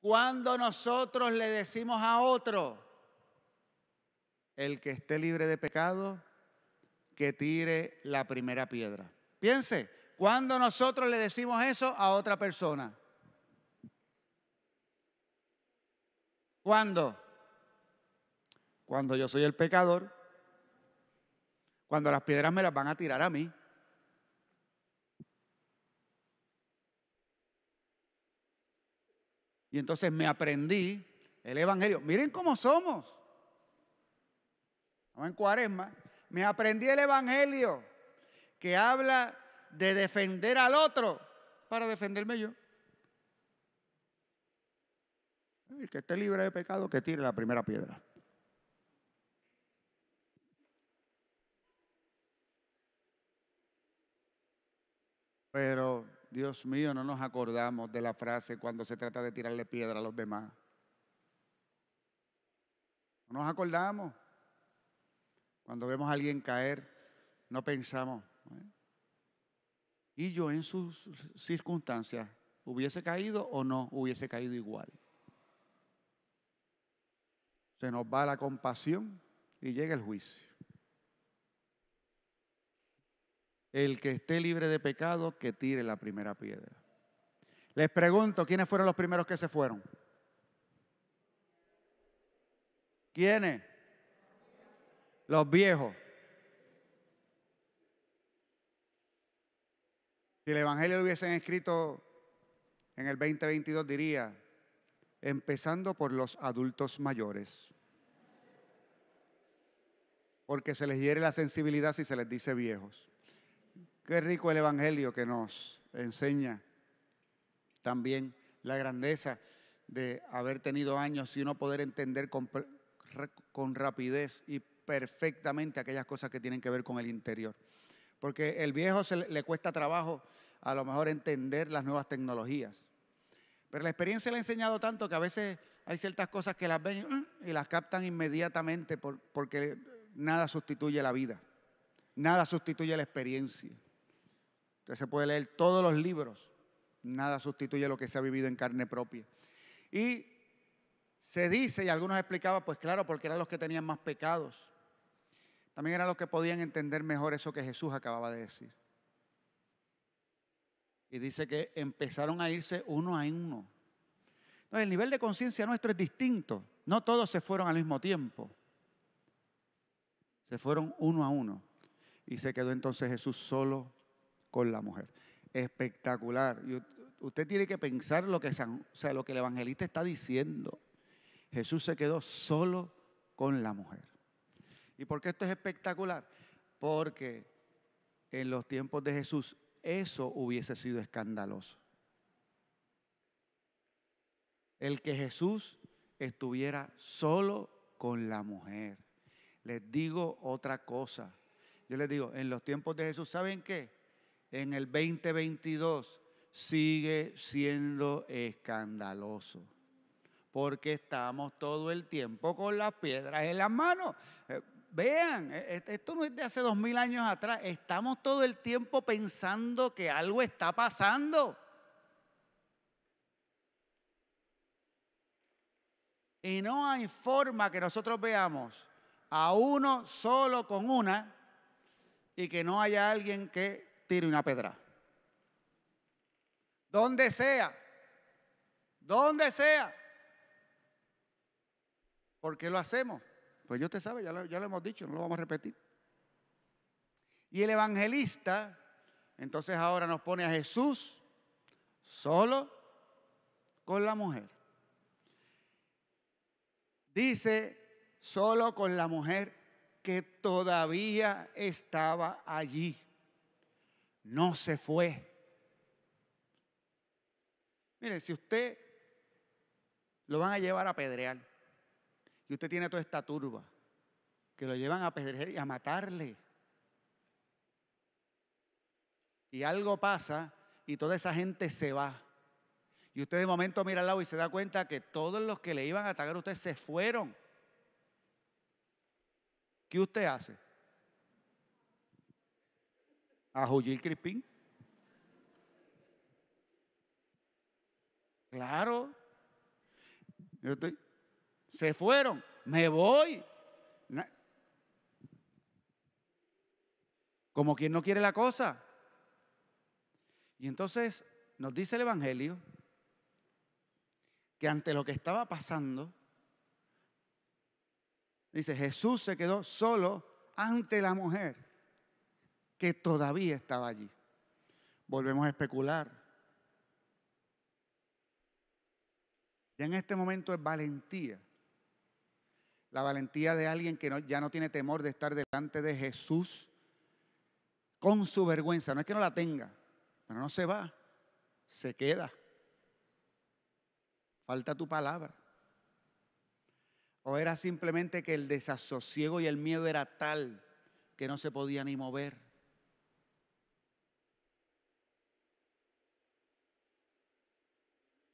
B: Cuando nosotros le decimos a otro, el que esté libre de pecado, que tire la primera piedra. Piense, cuando nosotros le decimos eso a otra persona. ¿Cuándo? Cuando yo soy el pecador, cuando las piedras me las van a tirar a mí. Y entonces me aprendí el Evangelio. Miren cómo somos. Estamos en Cuaresma. Me aprendí el Evangelio que habla de defender al otro para defenderme yo. El que esté libre de pecado, que tire la primera piedra. Pero, Dios mío, no nos acordamos de la frase cuando se trata de tirarle piedra a los demás. No nos acordamos. Cuando vemos a alguien caer, no pensamos, ¿y yo en sus circunstancias hubiese caído o no hubiese caído igual? Se nos va la compasión y llega el juicio. El que esté libre de pecado, que tire la primera piedra. Les pregunto, ¿quiénes fueron los primeros que se fueron? ¿Quiénes? Los viejos. Si el Evangelio lo hubiesen escrito en el 2022, diría, empezando por los adultos mayores. Porque se les hiere la sensibilidad si se les dice viejos. Qué rico el Evangelio que nos enseña también la grandeza de haber tenido años y uno poder entender con rapidez y perfectamente aquellas cosas que tienen que ver con el interior. Porque el viejo le cuesta trabajo a lo mejor entender las nuevas tecnologías. Pero la experiencia le ha enseñado tanto que a veces hay ciertas cosas que las ven y las captan inmediatamente porque nada sustituye la vida. Nada sustituye la experiencia. Usted se puede leer todos los libros, nada sustituye lo que se ha vivido en carne propia. Y se dice, y algunos explicaban, pues claro, porque eran los que tenían más pecados. También eran los que podían entender mejor eso que Jesús acababa de decir. Y dice que empezaron a irse uno a uno. Entonces, el nivel de conciencia nuestro es distinto. No todos se fueron al mismo tiempo. Se fueron uno a uno. Y se quedó entonces Jesús solo con la mujer. Espectacular. Y usted tiene que pensar lo que el evangelista está diciendo. Jesús se quedó solo con la mujer. ¿Y por qué esto es espectacular? Porque en los tiempos de Jesús eso hubiese sido escandaloso. El que Jesús estuviera solo con la mujer. Les digo otra cosa. Yo les digo, en los tiempos de Jesús, ¿saben qué? En el 2022 sigue siendo escandaloso. Porque estamos todo el tiempo con las piedras en las manos. Vean, esto no es de hace 2000 años atrás. Estamos todo el tiempo pensando que algo está pasando. Y no hay forma que nosotros veamos a uno solo con una y que no haya alguien que tire una pedra. Donde sea. Donde sea. ¿Por qué lo hacemos? Pues ya usted sabe, ya lo hemos dicho, no lo vamos a repetir. Y el evangelista, entonces ahora nos pone a Jesús solo con la mujer. Dice, solo con la mujer que todavía estaba allí. No se fue. Mire, si usted lo van a llevar a apedrear y usted tiene toda esta turba que lo llevan a apedrear y a matarle, y algo pasa y toda esa gente se va, y usted de momento mira al lado y se da cuenta que todos los que le iban a atacar a usted se fueron. ¿Qué usted hace? ¿A Juyil Crispín? Claro. Se fueron. Me voy. Como quien no quiere la cosa. Y entonces nos dice el Evangelio que ante lo que estaba pasando, dice, Jesús se quedó solo ante la mujer que todavía estaba allí. Volvemos a especular. Ya en este momento es valentía. La valentía de alguien que ya no tiene temor de estar delante de Jesús con su vergüenza. No es que no la tenga, pero no se va, se queda. Falta tu palabra. ¿O era simplemente que el desasosiego y el miedo era tal que no se podía ni mover?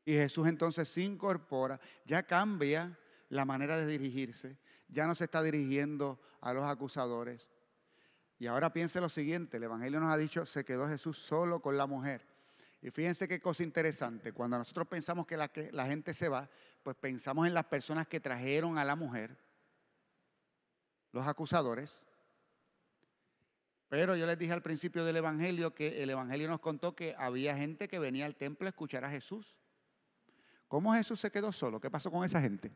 B: Y Jesús entonces se incorpora, ya cambia la manera de dirigirse, ya no se está dirigiendo a los acusadores. Y ahora piense lo siguiente, el Evangelio nos ha dicho, se quedó Jesús solo con la mujer. Y fíjense qué cosa interesante, cuando nosotros pensamos que la gente se va, pues pensamos en las personas que trajeron a la mujer, los acusadores. Pero yo les dije al principio del Evangelio que el Evangelio nos contó que había gente que venía al templo a escuchar a Jesús. ¿Cómo Jesús se quedó solo? ¿Qué pasó con esa gente?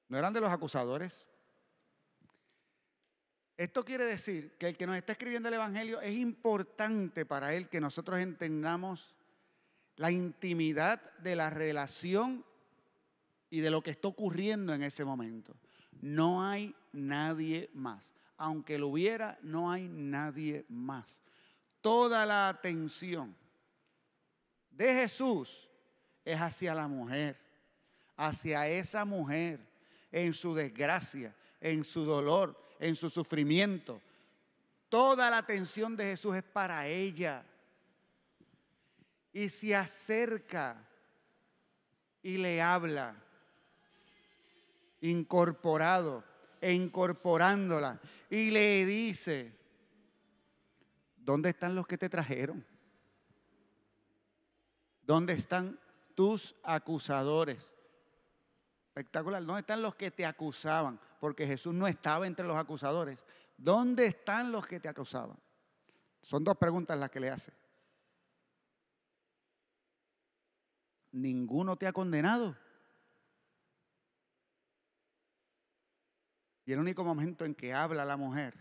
B: ¿No eran de los acusadores? Esto quiere decir que el que nos está escribiendo el Evangelio es importante para él que nosotros entendamos la intimidad de la relación y de lo que está ocurriendo en ese momento. No hay nadie más. Aunque lo hubiera, no hay nadie más. Toda la atención de Jesús es hacia la mujer, hacia esa mujer, en su desgracia, en su dolor, en su sufrimiento. Toda la atención de Jesús es para ella. Y se acerca y le habla, incorporado e incorporándola, y le dice, ¿dónde están los que te trajeron? ¿Dónde están tus acusadores? Espectacular. ¿Dónde están los que te acusaban? Porque Jesús no estaba entre los acusadores. ¿Dónde están los que te acusaban? Son dos preguntas las que le hace. ¿Ninguno te ha condenado? Y el único momento en que habla la mujer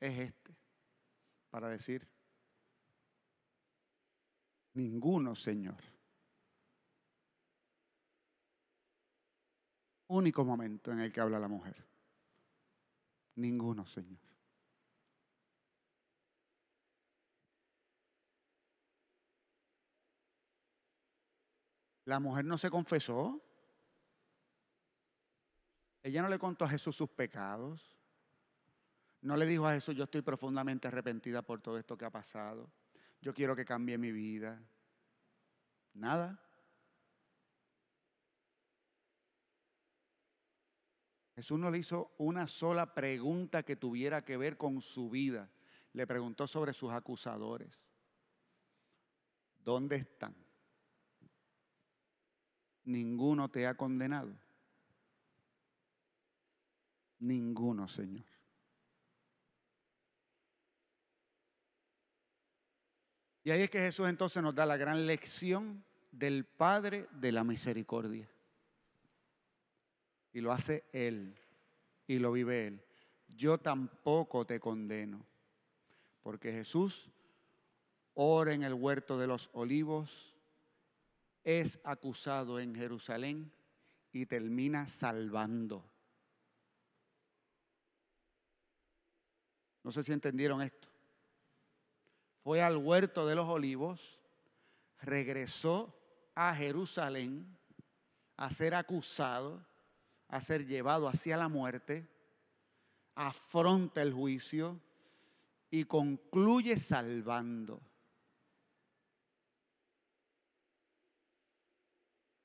B: es este, para decir, ninguno, Señor. Único momento en el que habla la mujer. Ninguno, Señor. La mujer no se confesó. Ella no le contó a Jesús sus pecados. No le dijo a Jesús, yo estoy profundamente arrepentida por todo esto que ha pasado. Yo quiero que cambie mi vida. Nada. Jesús no le hizo una sola pregunta que tuviera que ver con su vida. Le preguntó sobre sus acusadores. ¿Dónde están? Ninguno te ha condenado. Ninguno, Señor. Y ahí es que Jesús entonces nos da la gran lección del Padre de la misericordia. Y lo hace Él. Y lo vive Él. Yo tampoco te condeno. Porque Jesús ora en el huerto de los olivos, es acusado en Jerusalén y termina salvando. No sé si entendieron esto. Fue al huerto de los olivos, regresó a Jerusalén a ser acusado, a ser llevado hacia la muerte, afronta el juicio y concluye salvando.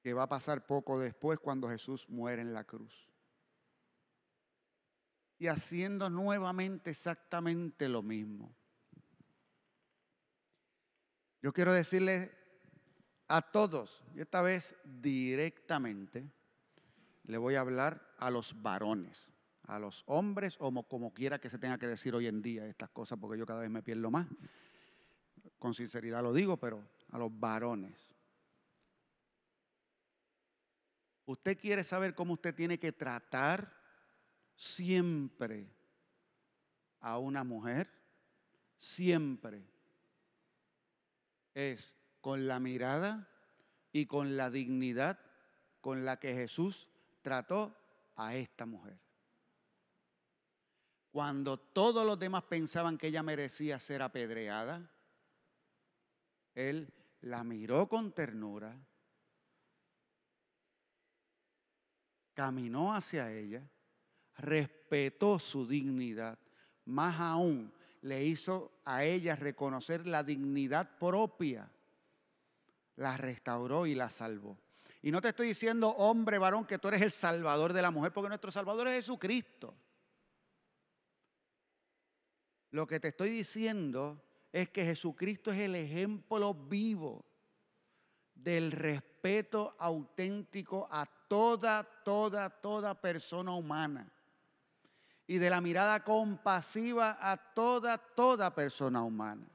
B: que va a pasar poco después cuando Jesús muere en la cruz. Y haciendo nuevamente exactamente lo mismo. Yo quiero decirles a todos, y esta vez directamente, le voy a hablar a los varones, a los hombres, o como quiera que se tenga que decir hoy en día estas cosas, porque yo cada vez me pierdo más. Con sinceridad lo digo, pero a los varones. Usted quiere saber cómo usted tiene que tratar siempre a una mujer, siempre es con la mirada y con la dignidad con la que Jesús trató a esta mujer. Cuando todos los demás pensaban que ella merecía ser apedreada, Él la miró con ternura, caminó hacia ella, respetó su dignidad, más aún le hizo a ella reconocer la dignidad propia, la restauró y la salvó. Y no te estoy diciendo, hombre, varón, que tú eres el salvador de la mujer, porque nuestro salvador es Jesucristo. Lo que te estoy diciendo es que Jesucristo es el ejemplo vivo del respeto auténtico a toda persona humana y de la mirada compasiva a toda persona humana.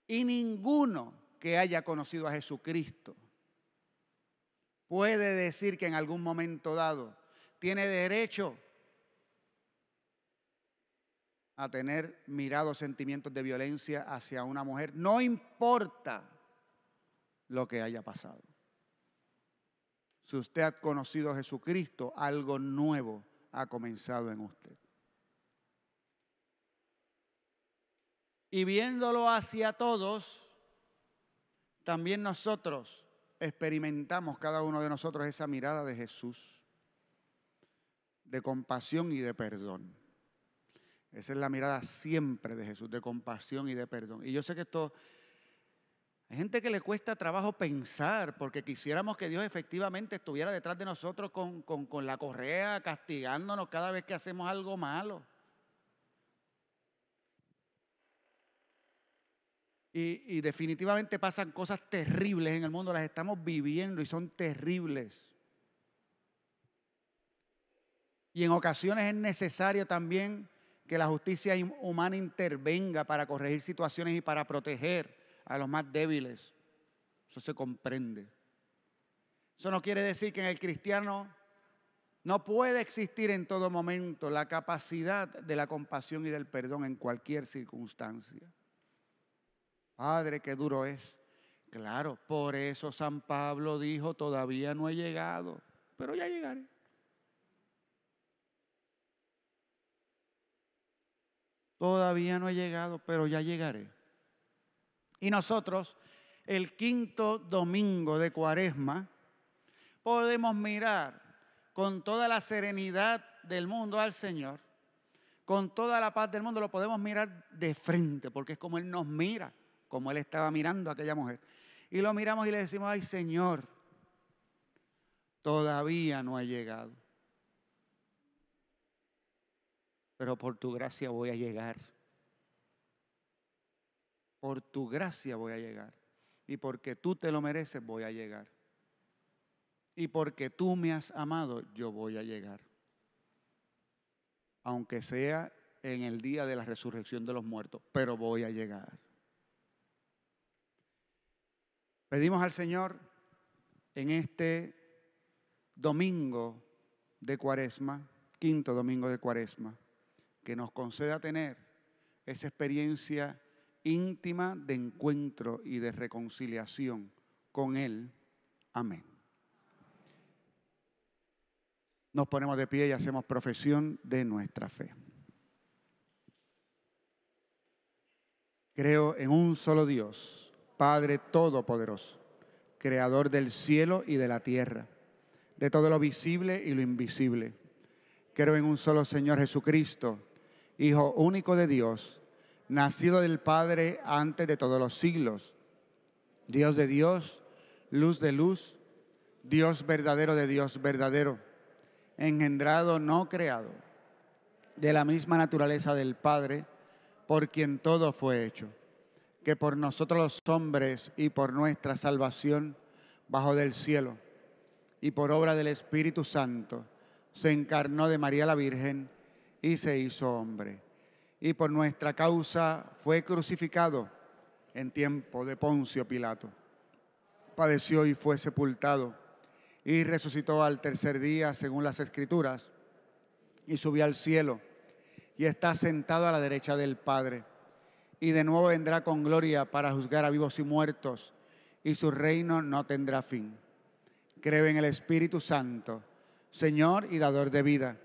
B: Y ninguno que haya conocido a Jesucristo puede decir que en algún momento dado tiene derecho a tener mirados sentimientos de violencia hacia una mujer, no importa lo que haya pasado. Si usted ha conocido a Jesucristo, algo nuevo ha comenzado en usted. Y viéndolo hacia todos, también nosotros experimentamos, cada uno de nosotros, esa mirada de Jesús, de compasión y de perdón. Esa es la mirada siempre de Jesús, de compasión y de perdón. Y yo sé que esto, hay gente que le cuesta trabajo pensar, porque quisiéramos que Dios efectivamente estuviera detrás de nosotros con la correa, castigándonos cada vez que hacemos algo malo. Y definitivamente pasan cosas terribles en el mundo, las estamos viviendo y son terribles. Y en ocasiones es necesario también que la justicia humana intervenga para corregir situaciones y para proteger a los más débiles. Eso se comprende. Eso no quiere decir que en el cristiano no puede existir en todo momento la capacidad de la compasión y del perdón en cualquier circunstancia. Padre, qué duro es. Claro, por eso San Pablo dijo, todavía no he llegado, pero ya llegaré. Todavía no he llegado, pero ya llegaré. Y nosotros, el quinto domingo de Cuaresma, podemos mirar con toda la serenidad del mundo al Señor, con toda la paz del mundo, lo podemos mirar de frente, porque es como Él nos mira, como Él estaba mirando a aquella mujer. Y lo miramos y le decimos, ay Señor, todavía no ha llegado. Pero por tu gracia voy a llegar. Por tu gracia voy a llegar. Y porque tú te lo mereces, voy a llegar. Y porque tú me has amado, yo voy a llegar. Aunque sea en el día de la resurrección de los muertos, pero voy a llegar. Pedimos al Señor en este domingo de Cuaresma, quinto domingo de Cuaresma, que nos conceda tener esa experiencia íntima de encuentro y de reconciliación con Él. Amén. Nos ponemos de pie y hacemos profesión de nuestra fe. Creo en un solo Dios, Padre Todopoderoso, Creador del cielo y de la tierra, de todo lo visible y lo invisible. Creo en un solo Señor Jesucristo, Hijo único de Dios, nacido del Padre antes de todos los siglos, Dios de Dios, luz de luz, Dios verdadero de Dios verdadero, engendrado, no creado, de la misma naturaleza del Padre, por quien todo fue hecho, que por nosotros los hombres y por nuestra salvación bajó del cielo, y por obra del Espíritu Santo se encarnó de María la Virgen y se hizo hombre. Y por nuestra causa fue crucificado en tiempo de Poncio Pilato. Padeció y fue sepultado, y resucitó al tercer día según las Escrituras, y subió al cielo, y está sentado a la derecha del Padre. Y de nuevo vendrá con gloria para juzgar a vivos y muertos, y su reino no tendrá fin. Creo en el Espíritu Santo, Señor y dador de vida,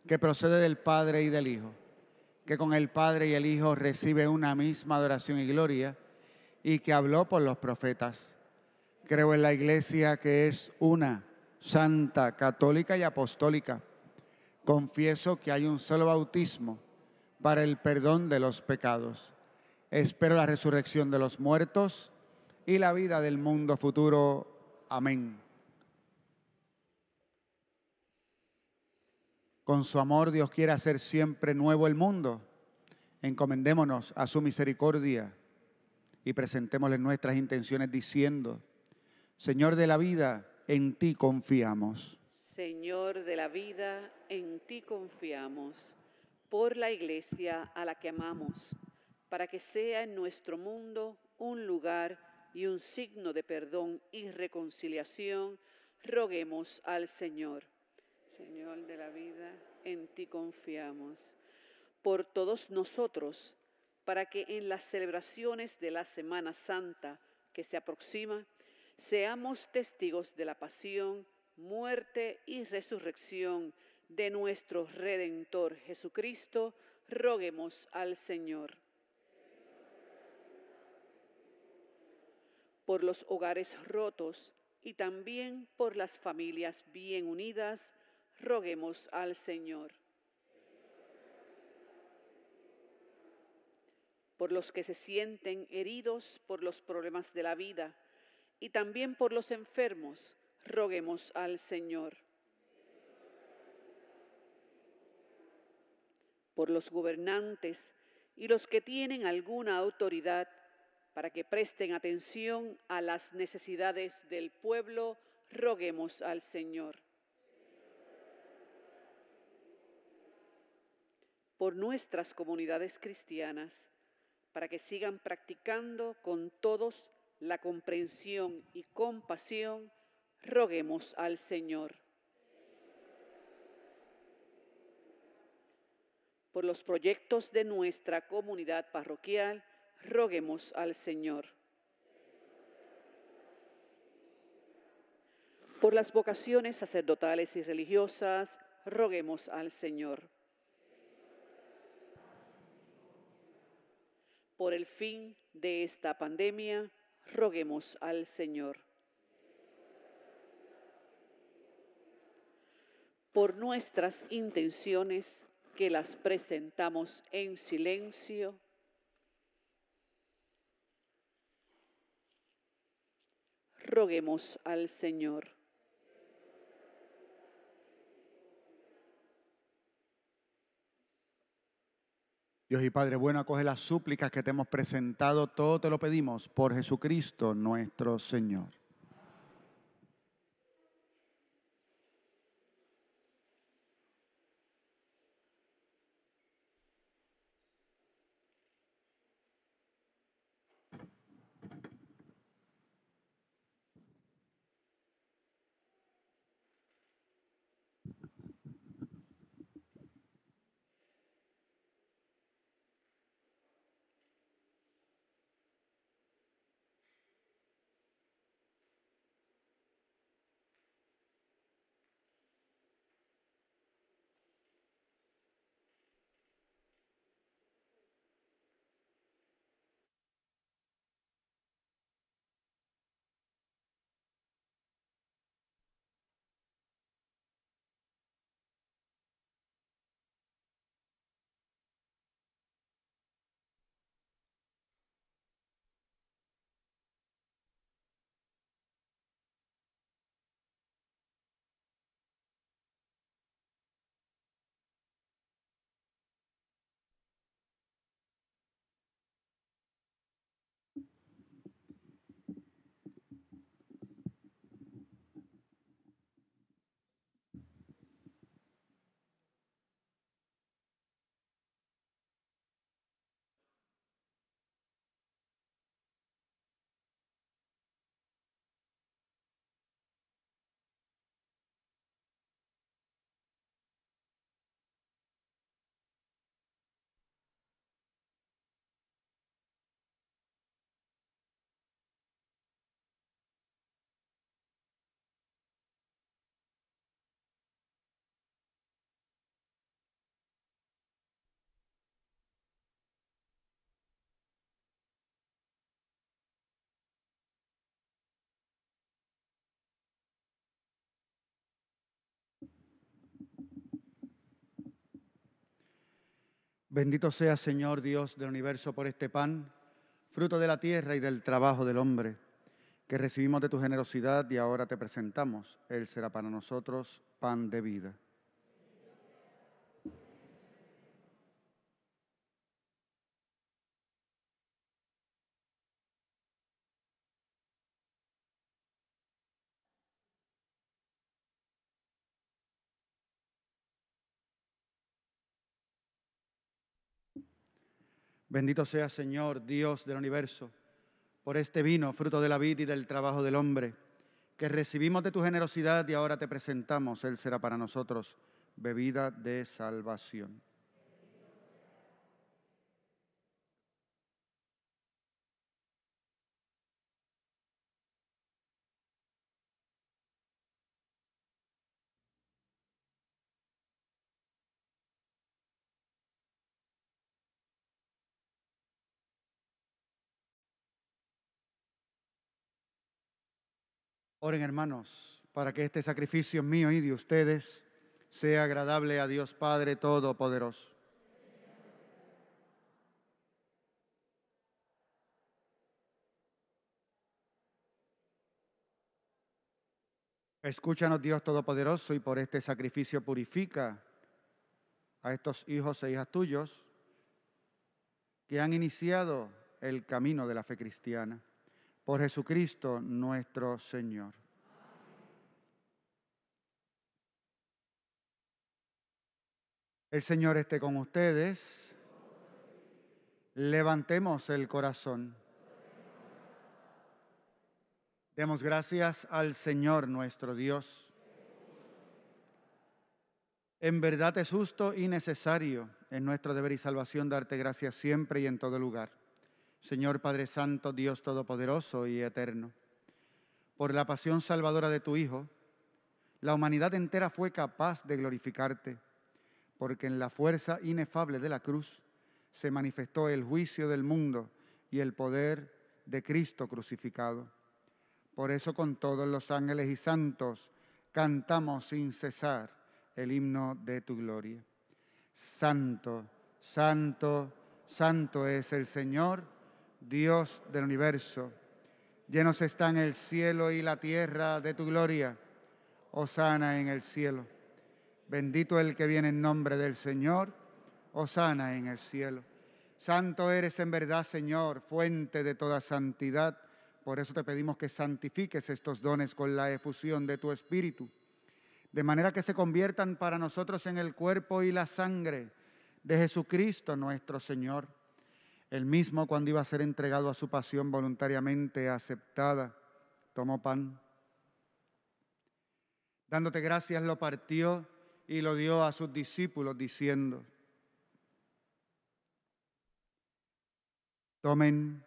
B: que procede del Padre y del Hijo, que con el Padre y el Hijo recibe una misma adoración y gloria, y que habló por los profetas. Creo en la Iglesia, que es una, santa, católica y apostólica. Confieso que hay un solo bautismo para el perdón de los pecados. Espero la resurrección de los muertos y la vida del mundo futuro. Amén. Con su amor Dios quiere hacer siempre nuevo el mundo. Encomendémonos a su misericordia y presentémosle nuestras intenciones diciendo: Señor de la vida, en ti confiamos.
A: Señor de la vida, en ti confiamos, por la Iglesia a la que amamos, para que sea en nuestro mundo un lugar y un signo de perdón y reconciliación, roguemos al Señor. Señor de la vida, en ti confiamos. Por todos nosotros, para que en las celebraciones de la Semana Santa que se aproxima, seamos testigos de la pasión, muerte y resurrección de nuestro Redentor Jesucristo, roguemos al Señor. Por los hogares rotos y también por las familias bien unidas, roguemos al Señor. Por los que se sienten heridos por los problemas de la vida y también por los enfermos, roguemos al Señor. Por los gobernantes y los que tienen alguna autoridad, para que presten atención a las necesidades del pueblo, roguemos al Señor. Por nuestras comunidades cristianas, para que sigan practicando con todos la comprensión y compasión, roguemos al Señor. Por los proyectos de nuestra comunidad parroquial, roguemos al Señor. Por las vocaciones sacerdotales y religiosas, roguemos al Señor. Por el fin de esta pandemia, roguemos al Señor. Por nuestras intenciones, que las presentamos en silencio, roguemos al Señor.
B: Dios y Padre bueno, acoge las súplicas que te hemos presentado, todo te lo pedimos por Jesucristo nuestro Señor. Bendito sea, Señor Dios del universo, por este pan, fruto de la tierra y del trabajo del hombre, que recibimos de tu generosidad y ahora te presentamos. Él será para nosotros pan de vida. Bendito sea, Señor Dios del universo, por este vino, fruto de la vid y del trabajo del hombre, que recibimos de tu generosidad y ahora te presentamos. Él será para nosotros bebida de salvación. Oren, hermanos, para que este sacrificio mío y de ustedes sea agradable a Dios Padre Todopoderoso. Escúchanos, Dios Todopoderoso, y por este sacrificio purifica a estos hijos e hijas tuyos que han iniciado el camino de la fe cristiana. Por Jesucristo nuestro Señor. El Señor esté con ustedes. Levantemos el corazón. Demos gracias al Señor nuestro Dios. En verdad es justo y necesario, en nuestro deber y salvación, darte gracias siempre y en todo lugar. Señor Padre Santo, Dios Todopoderoso y Eterno, por la pasión salvadora de tu Hijo, la humanidad entera fue capaz de glorificarte, porque en la fuerza inefable de la cruz se manifestó el juicio del mundo y el poder de Cristo crucificado. Por eso con todos los ángeles y santos cantamos sin cesar el himno de tu gloria. Santo, santo, santo es el Señor, Dios del universo. Llenos están el cielo y la tierra de tu gloria. Hosana en el cielo. Bendito el que viene en nombre del Señor. Hosana en el cielo. Santo eres en verdad, Señor, fuente de toda santidad. Por eso te pedimos que santifiques estos dones con la efusión de tu Espíritu, de manera que se conviertan para nosotros en el cuerpo y la sangre de Jesucristo nuestro Señor. Él mismo, cuando iba a ser entregado a su pasión voluntariamente aceptada, tomó pan. Dándote gracias, lo partió y lo dio a sus discípulos, diciendo: tomen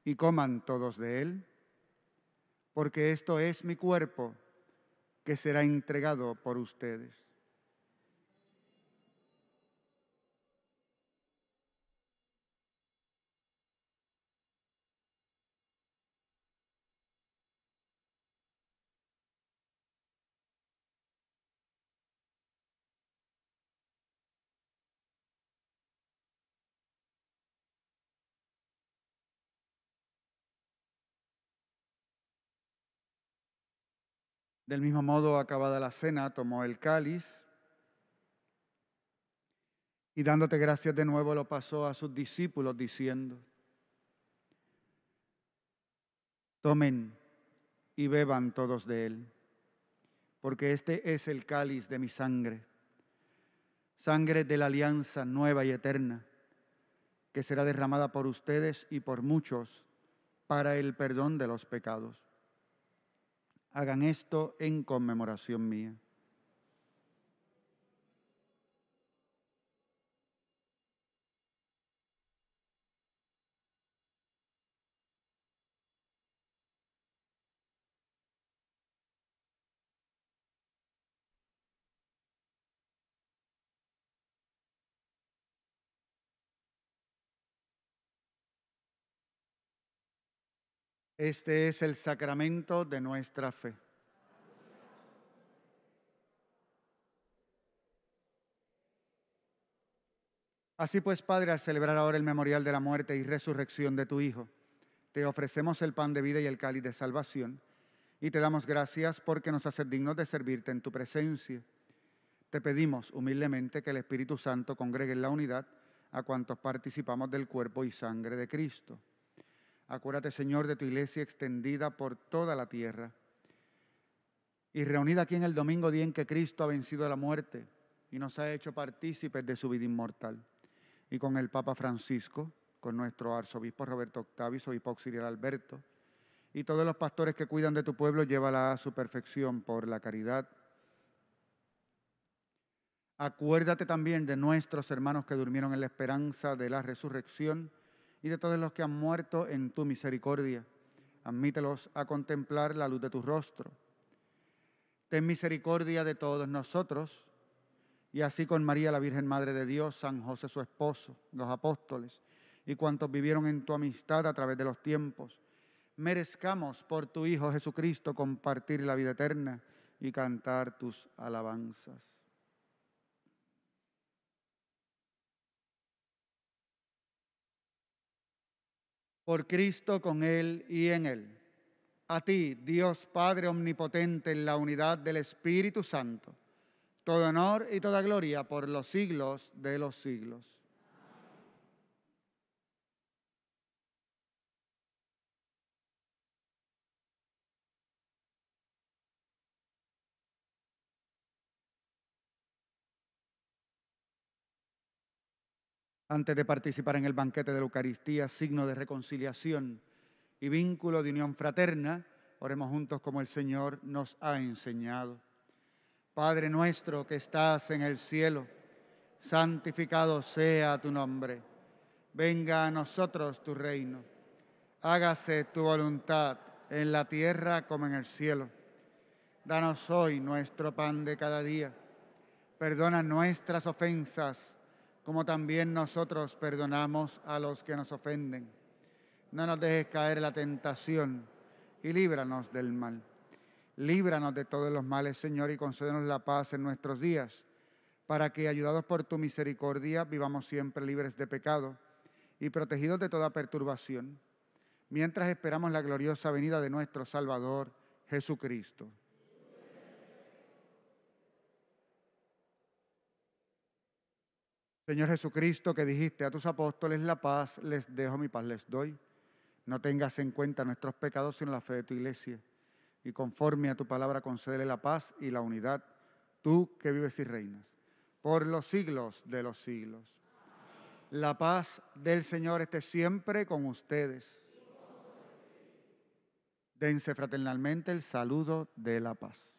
B: y coman todos de él, porque esto es mi cuerpo, que será entregado por ustedes. Del mismo modo, acabada la cena, tomó el cáliz y dándote gracias de nuevo lo pasó a sus discípulos, diciendo: tomen y beban todos de él, porque este es el cáliz de mi sangre, sangre de la alianza nueva y eterna, que será derramada por ustedes y por muchos para el perdón de los pecados. Hagan esto en conmemoración mía. Este es el sacramento de nuestra fe. Así pues, Padre, al celebrar ahora el memorial de la muerte y resurrección de tu Hijo, te ofrecemos el pan de vida y el cáliz de salvación, y te damos gracias porque nos haces dignos de servirte en tu presencia. Te pedimos humildemente que el Espíritu Santo congregue en la unidad a cuantos participamos del cuerpo y sangre de Cristo. Acuérdate, Señor, de tu iglesia extendida por toda la tierra y reunida aquí en el domingo, día en que Cristo ha vencido la muerte y nos ha hecho partícipes de su vida inmortal. Y con el Papa Francisco, con nuestro arzobispo Roberto Octavius, obispo auxiliar Alberto, y todos los pastores que cuidan de tu pueblo, llévala a su perfección por la caridad. Acuérdate también de nuestros hermanos que durmieron en la esperanza de la resurrección y de todos los que han muerto en tu misericordia. Admítelos a contemplar la luz de tu rostro. Ten misericordia de todos nosotros, y así con María, la Virgen Madre de Dios, San José su esposo, los apóstoles y cuantos vivieron en tu amistad a través de los tiempos, merezcamos por tu Hijo Jesucristo compartir la vida eterna y cantar tus alabanzas. Por Cristo, con Él y en Él. A ti, Dios Padre omnipotente, en la unidad del Espíritu Santo, todo honor y toda gloria por los siglos de los siglos. Antes de participar en el banquete de la Eucaristía, signo de reconciliación y vínculo de unión fraterna, oremos juntos como el Señor nos ha enseñado. Padre nuestro que estás en el cielo, santificado sea tu nombre. Venga a nosotros tu reino. Hágase tu voluntad en la tierra como en el cielo. Danos hoy nuestro pan de cada día. Perdona nuestras ofensas, como también nosotros perdonamos a los que nos ofenden. No nos dejes caer en la tentación y líbranos del mal. Líbranos de todos los males, Señor, y concédenos la paz en nuestros días, para que, ayudados por tu misericordia, vivamos siempre libres de pecado y protegidos de toda perturbación, mientras esperamos la gloriosa venida de nuestro Salvador, Jesucristo. Señor Jesucristo, que dijiste a tus apóstoles, la paz les dejo, mi paz les doy. No tengas en cuenta nuestros pecados, sino la fe de tu iglesia. Y conforme a tu palabra, concédele la paz y la unidad, tú que vives y reinas, por los siglos de los siglos. La paz del Señor esté siempre con ustedes. Dense fraternalmente el saludo de la paz.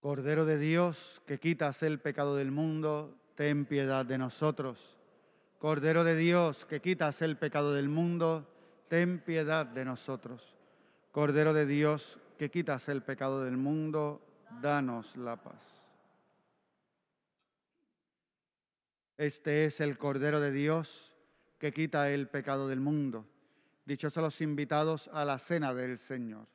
B: Cordero de Dios, que quitas el pecado del mundo, ten piedad de nosotros. Cordero de Dios, que quitas el pecado del mundo, ten piedad de nosotros. Cordero de Dios, que quitas el pecado del mundo, danos la paz. Este es el Cordero de Dios, que quita el pecado del mundo. Dichosos los invitados a la cena del Señor.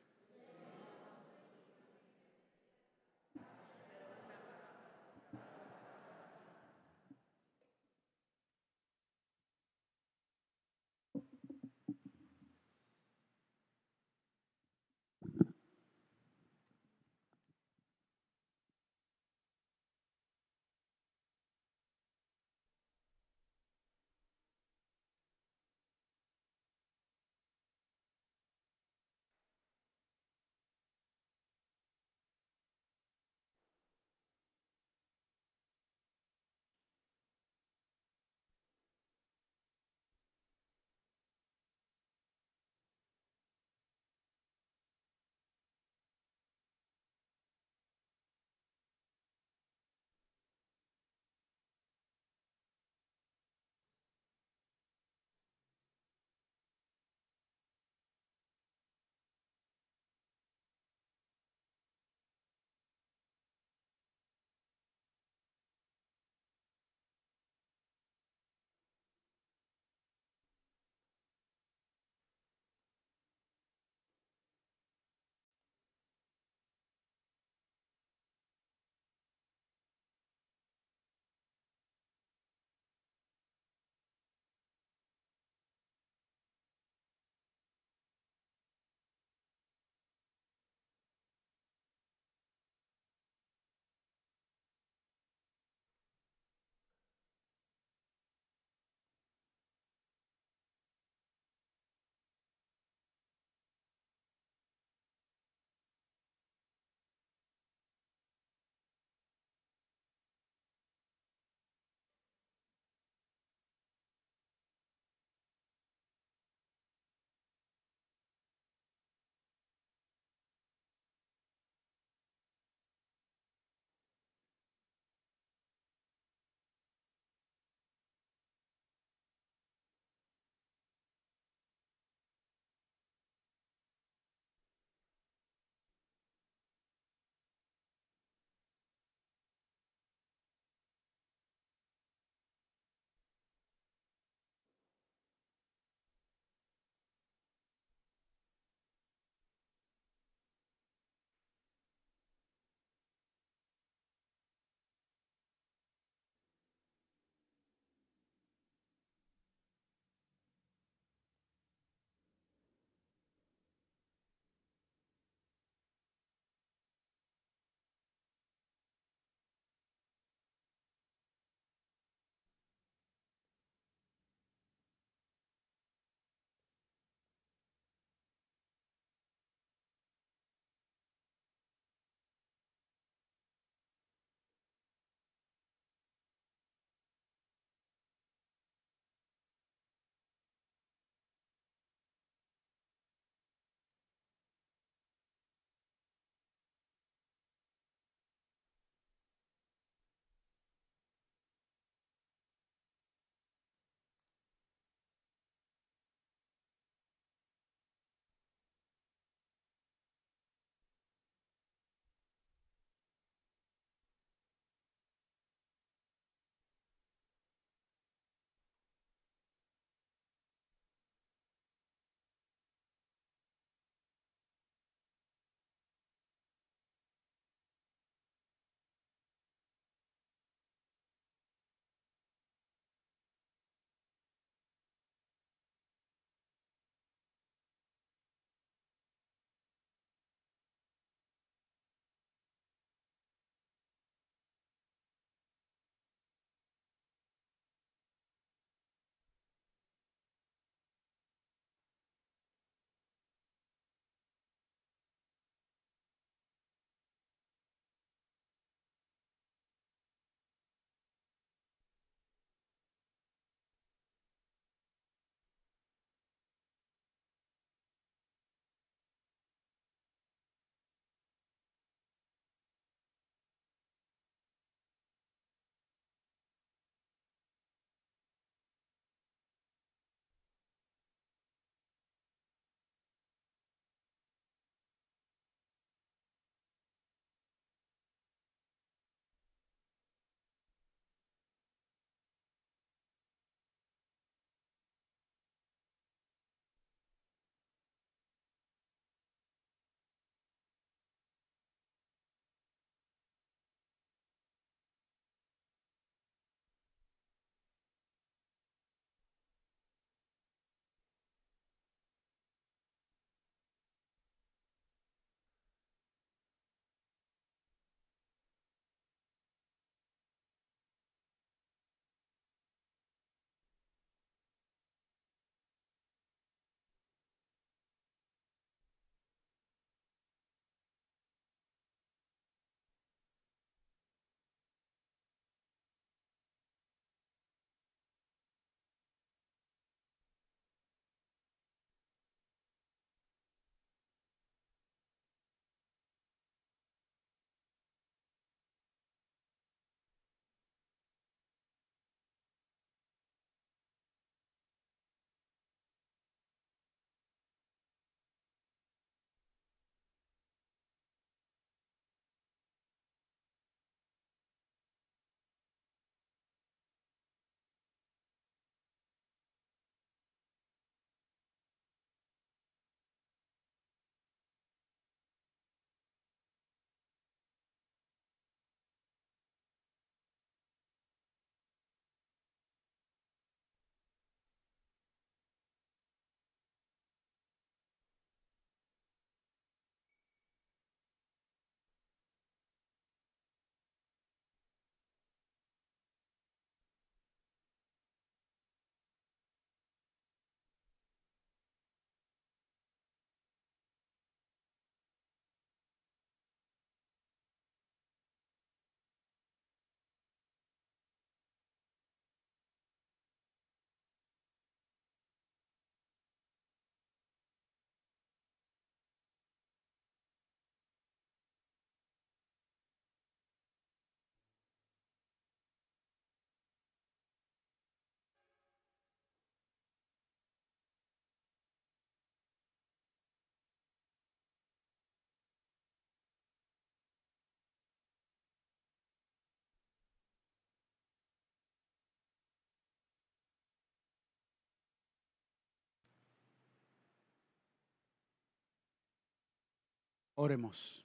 B: Oremos.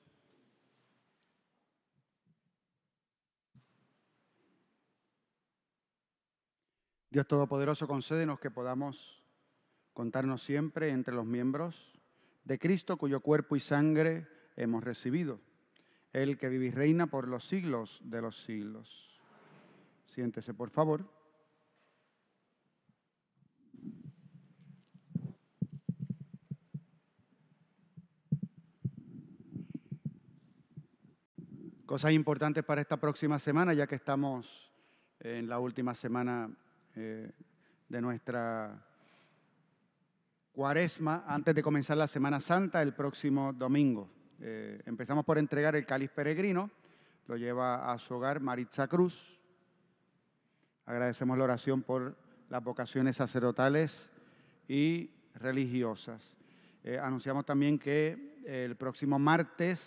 B: Dios Todopoderoso, concédenos que podamos contarnos siempre entre los miembros de Cristo, cuyo cuerpo y sangre hemos recibido, Él que vive y reina por los siglos de los siglos. Siéntese, por favor. Cosas importantes para esta próxima semana, ya que estamos en la última semana de nuestra Cuaresma, antes de comenzar la Semana Santa, el próximo domingo. Empezamos por entregar el cáliz peregrino, lo lleva a su hogar Maritza Cruz. Agradecemos la oración por las vocaciones sacerdotales y religiosas. Anunciamos también que el próximo martes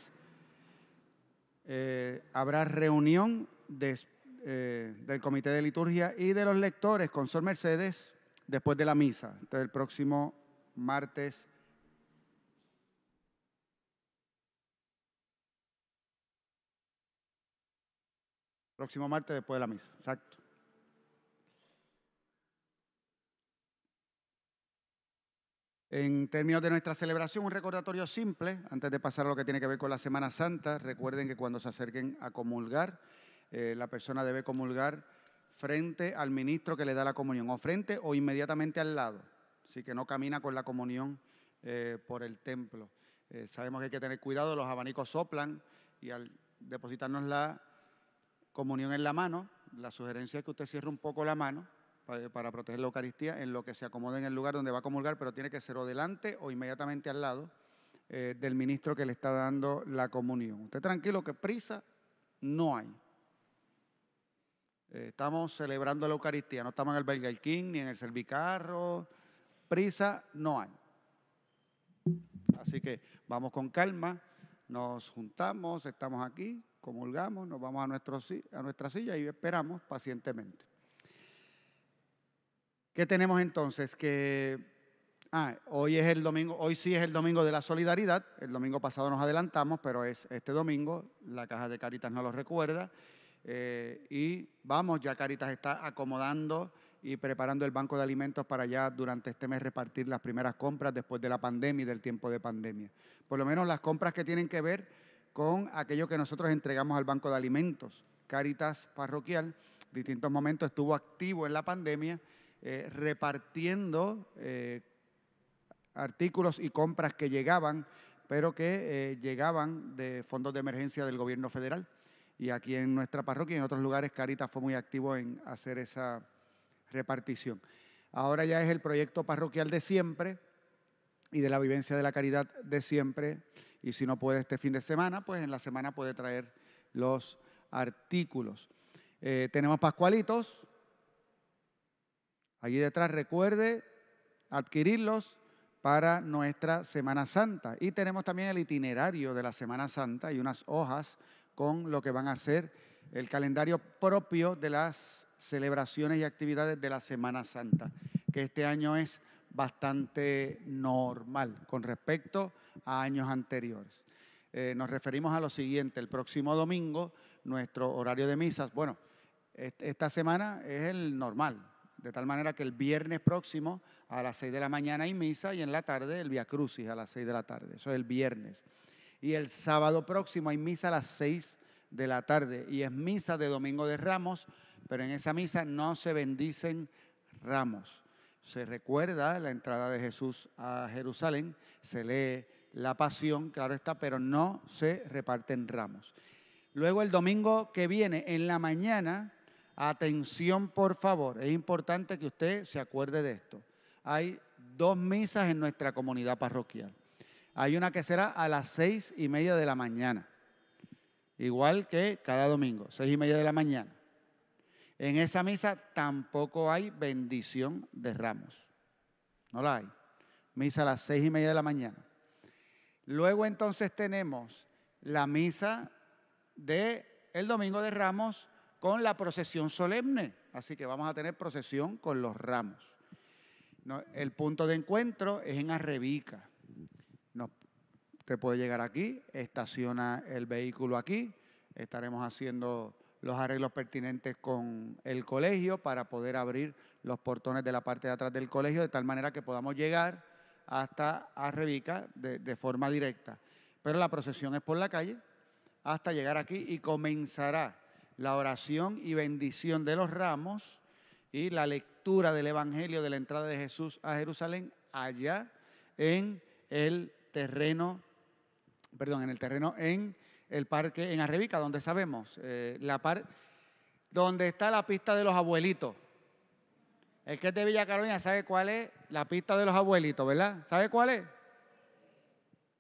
B: habrá reunión del Comité de Liturgia y de los lectores con Sor Mercedes después de la misa. Entonces, el próximo martes después de la misa, exacto. En términos de nuestra celebración, un recordatorio simple, antes de pasar a lo que tiene que ver con la Semana Santa. Recuerden que cuando se acerquen a comulgar, la persona debe comulgar frente al ministro que le da la comunión, o frente o inmediatamente al lado. Así que no camina con la comunión por el templo. Sabemos que hay que tener cuidado, los abanicos soplan y al depositarnos la comunión en la mano, la sugerencia es que usted cierre un poco la mano para proteger la Eucaristía en lo que se acomode en el lugar donde va a comulgar, pero tiene que ser o delante o inmediatamente al lado del ministro que le está dando la comunión. Usted tranquilo que prisa no hay. Estamos celebrando la Eucaristía, no estamos en el Burger King ni en el Servicarro, prisa no hay. Así que vamos con calma, nos juntamos, estamos aquí, comulgamos, nos vamos a nuestra silla y esperamos pacientemente. ¿Qué tenemos entonces? Hoy es el domingo, hoy sí es el domingo de la solidaridad. El domingo pasado nos adelantamos, pero es este domingo. La Caja de Cáritas nos lo recuerda. Y vamos, ya Cáritas está acomodando y preparando el banco de alimentos para ya durante este mes repartir las primeras compras después de la pandemia y del tiempo de pandemia. Por lo menos las compras que tienen que ver con aquello que nosotros entregamos al banco de alimentos. Cáritas parroquial, en distintos momentos estuvo activo en la pandemia, repartiendo artículos y compras que llegaban, pero que llegaban de fondos de emergencia del gobierno federal. Y aquí en nuestra parroquia y en otros lugares Cáritas fue muy activo en hacer esa repartición. Ahora ya es el proyecto parroquial de siempre y de la vivencia de la caridad de siempre. Y si no puede este fin de semana, pues en la semana puede traer los artículos. Tenemos pascualitos. Allí detrás recuerde adquirirlos para nuestra Semana Santa. Y tenemos también el itinerario de la Semana Santa y unas hojas con lo que van a ser el calendario propio de las celebraciones y actividades de la Semana Santa, que este año es bastante normal con respecto a años anteriores. Nos referimos a lo siguiente: el próximo domingo, nuestro horario de misas, bueno, esta semana es el normal, de tal manera que el viernes próximo a las 6 de la mañana hay misa y en la tarde el Vía Crucis a las 6 de la tarde. Eso es el viernes. Y el sábado próximo hay misa a las 6 de la tarde y es misa de Domingo de Ramos, pero en esa misa no se bendicen ramos. Se recuerda la entrada de Jesús a Jerusalén, se lee la pasión, claro está, pero no se reparten ramos. Luego el domingo que viene en la mañana, atención por favor, es importante que usted se acuerde de esto. Hay 2 misas en nuestra comunidad parroquial. Hay una que será a las 6:30 de la mañana, igual que cada domingo, 6:30 de la mañana. En esa misa tampoco hay bendición de ramos, no la hay. Misa a las 6:30 de la mañana. Luego entonces tenemos la misa del domingo de Ramos con la procesión solemne, así que vamos a tener procesión con los ramos. El punto de encuentro es en Arrebica. Usted puede llegar aquí, estaciona el vehículo aquí, estaremos haciendo los arreglos pertinentes con el colegio para poder abrir los portones de la parte de atrás del colegio de tal manera que podamos llegar hasta Arrebica de forma directa. Pero la procesión es por la calle hasta llegar aquí y comenzará la oración y bendición de los ramos y la lectura del Evangelio de la entrada de Jesús a Jerusalén allá en el terreno, en el parque en Arrebica, donde sabemos, donde está la pista de los abuelitos. El que es de Villa Carolina sabe cuál es la pista de los abuelitos, ¿verdad? ¿Sabe cuál es?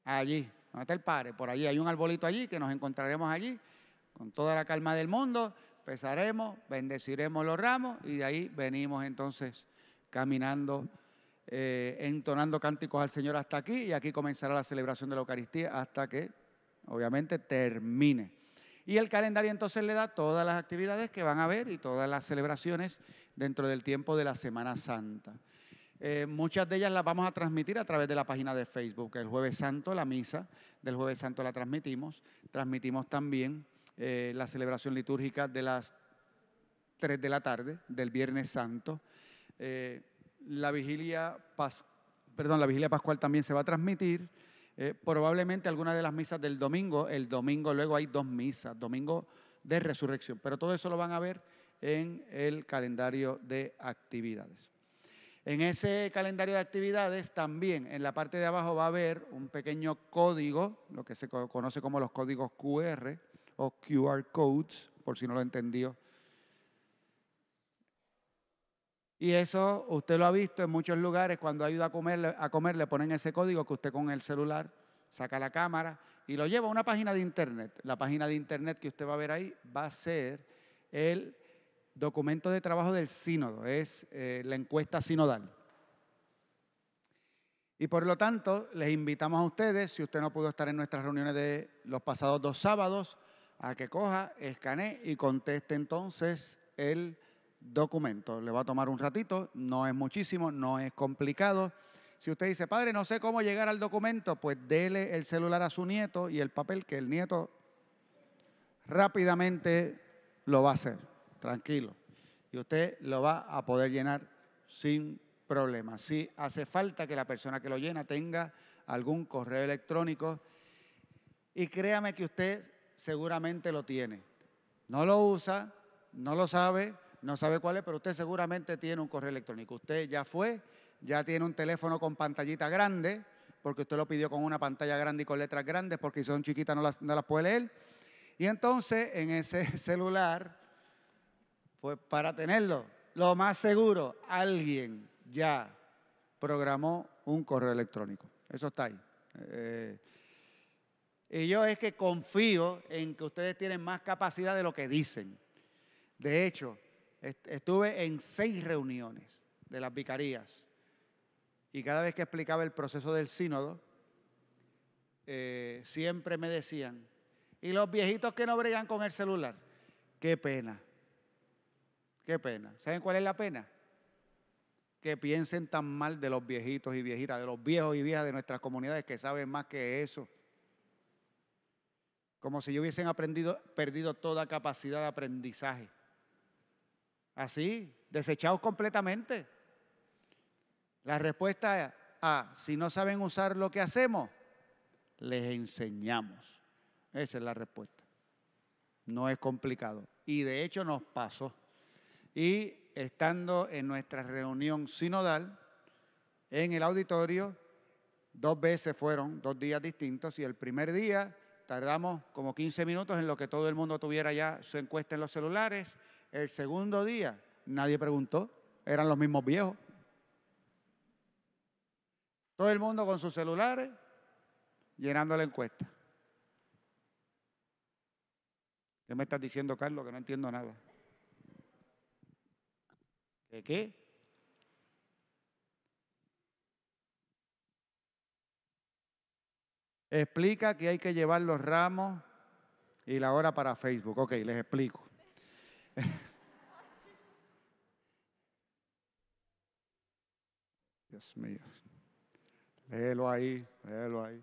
B: Allí, donde está el padre, por allí hay un arbolito allí que nos encontraremos allí con toda la calma del mundo, empezaremos, bendeciremos los ramos y de ahí venimos entonces caminando, entonando cánticos al Señor hasta aquí y aquí comenzará la celebración de la Eucaristía hasta que obviamente termine. Y el calendario entonces le da todas las actividades que van a haber y todas las celebraciones dentro del tiempo de la Semana Santa. Muchas de ellas las vamos a transmitir a través de la página de Facebook. El Jueves Santo, la misa del Jueves Santo la transmitimos. Transmitimos también la celebración litúrgica de las 3 de la tarde del Viernes Santo. La vigilia pascual también se va a transmitir. Probablemente algunas de las misas del domingo. El domingo luego hay 2 misas, domingo de resurrección. Pero todo eso lo van a ver en el calendario de actividades. En ese calendario de actividades también en la parte de abajo va a haber un pequeño código, lo que se conoce como los códigos QR o QR codes, por si no lo entendió. Y eso usted lo ha visto en muchos lugares, cuando ayuda a comer le ponen ese código que usted con el celular saca la cámara y lo lleva a una página de internet. La página de internet que usted va a ver ahí va a ser el documento de trabajo del sínodo, es la encuesta sinodal. Y por lo tanto, les invitamos a ustedes, si usted no pudo estar en nuestras reuniones de los pasados 2 sábados, a que coja, escanee y conteste entonces el documento. Le va a tomar un ratito, no es muchísimo, no es complicado. Si usted dice, padre, no sé cómo llegar al documento, pues dele el celular a su nieto y el papel que el nieto rápidamente lo va a hacer. Tranquilo. Y usted lo va a poder llenar sin problema. Si hace falta que la persona que lo llena tenga algún correo electrónico, y créame que usted seguramente lo tiene. No lo usa, no lo sabe, no sabe cuál es, pero usted seguramente tiene un correo electrónico. Usted ya tiene un teléfono con pantallita grande, porque usted lo pidió con una pantalla grande y con letras grandes, porque si son chiquitas no las puede leer. Y entonces en ese celular, pues para tenerlo, lo más seguro, alguien ya programó un correo electrónico. Eso está ahí. Y yo es que confío en que ustedes tienen más capacidad de lo que dicen. De hecho, estuve en 6 reuniones de las vicarías y cada vez que explicaba el proceso del sínodo, siempre me decían, ¿y los viejitos que no bregan con el celular? Qué pena. Qué pena. ¿Saben cuál es la pena? Que piensen tan mal de los viejitos y viejitas, de los viejos y viejas de nuestras comunidades que saben más que eso. Como si hubiesen perdido toda capacidad de aprendizaje. Así, desechados completamente. La respuesta es si no saben usar lo que hacemos, les enseñamos. Esa es la respuesta. No es complicado. Y de hecho nos pasó. Y estando en nuestra reunión sinodal, en el auditorio, 2 veces fueron 2 días distintos y el primer día tardamos como 15 minutos en lo que todo el mundo tuviera ya su encuesta en los celulares. El segundo día nadie preguntó, eran los mismos viejos. Todo el mundo con sus celulares llenando la encuesta. ¿Qué me estás diciendo, Carlos? Que no entiendo nada. ¿Qué? Explica que hay que llevar los ramos y la hora para Facebook. Ok, les explico. Dios mío. Léelo ahí, léelo ahí.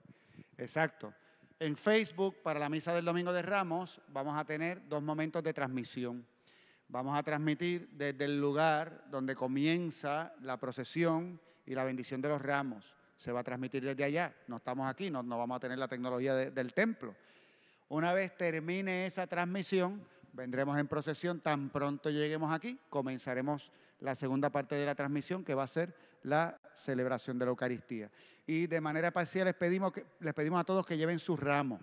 B: Exacto. En Facebook, para la misa del Domingo de Ramos, vamos a tener 2 momentos de transmisión. Vamos a transmitir desde el lugar donde comienza la procesión y la bendición de los ramos. Se va a transmitir desde allá. No estamos aquí, no vamos a tener la tecnología del templo. Una vez termine esa transmisión, vendremos en procesión. Tan pronto lleguemos aquí, comenzaremos la segunda parte de la transmisión, que va a ser la celebración de la Eucaristía. Y de manera especial les pedimos a todos que lleven sus ramos,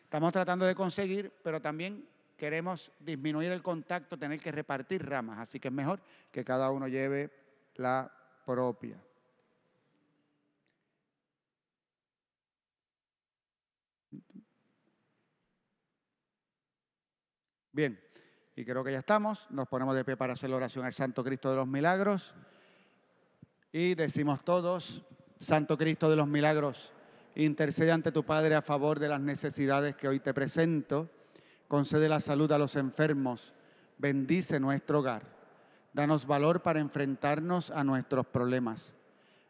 B: Estamos tratando de conseguir, pero también queremos disminuir el contacto, tener que repartir ramas, así que es mejor que cada uno lleve la propia. Bien, y creo que ya estamos. Nos ponemos de pie para hacer la oración al Santo Cristo de los Milagros. Y decimos todos: Santo Cristo de los Milagros, intercede ante tu Padre a favor de las necesidades que hoy te presento. Concede la salud a los enfermos. Bendice nuestro hogar. Danos valor para enfrentarnos a nuestros problemas.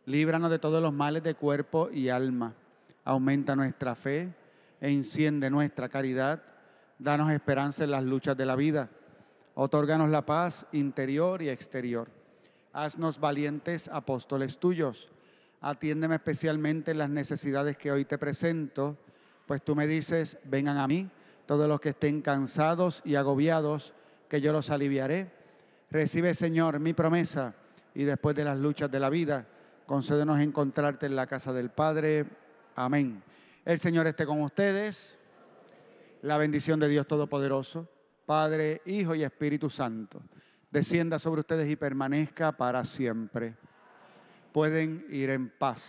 B: Líbranos de todos los males de cuerpo y alma. Aumenta nuestra fe e enciende nuestra caridad. Danos esperanza en las luchas de la vida. Otórganos la paz interior y exterior. Haznos valientes apóstoles tuyos. Atiéndeme especialmente en las necesidades que hoy te presento, pues tú me dices: vengan a mí todos los que estén cansados y agobiados, que yo los aliviaré. Recibe, Señor, mi promesa, y después de las luchas de la vida, concédenos encontrarte en la casa del Padre. Amén. El Señor esté con ustedes. La bendición de Dios Todopoderoso, Padre, Hijo y Espíritu Santo, descienda sobre ustedes y permanezca para siempre. Pueden ir en paz.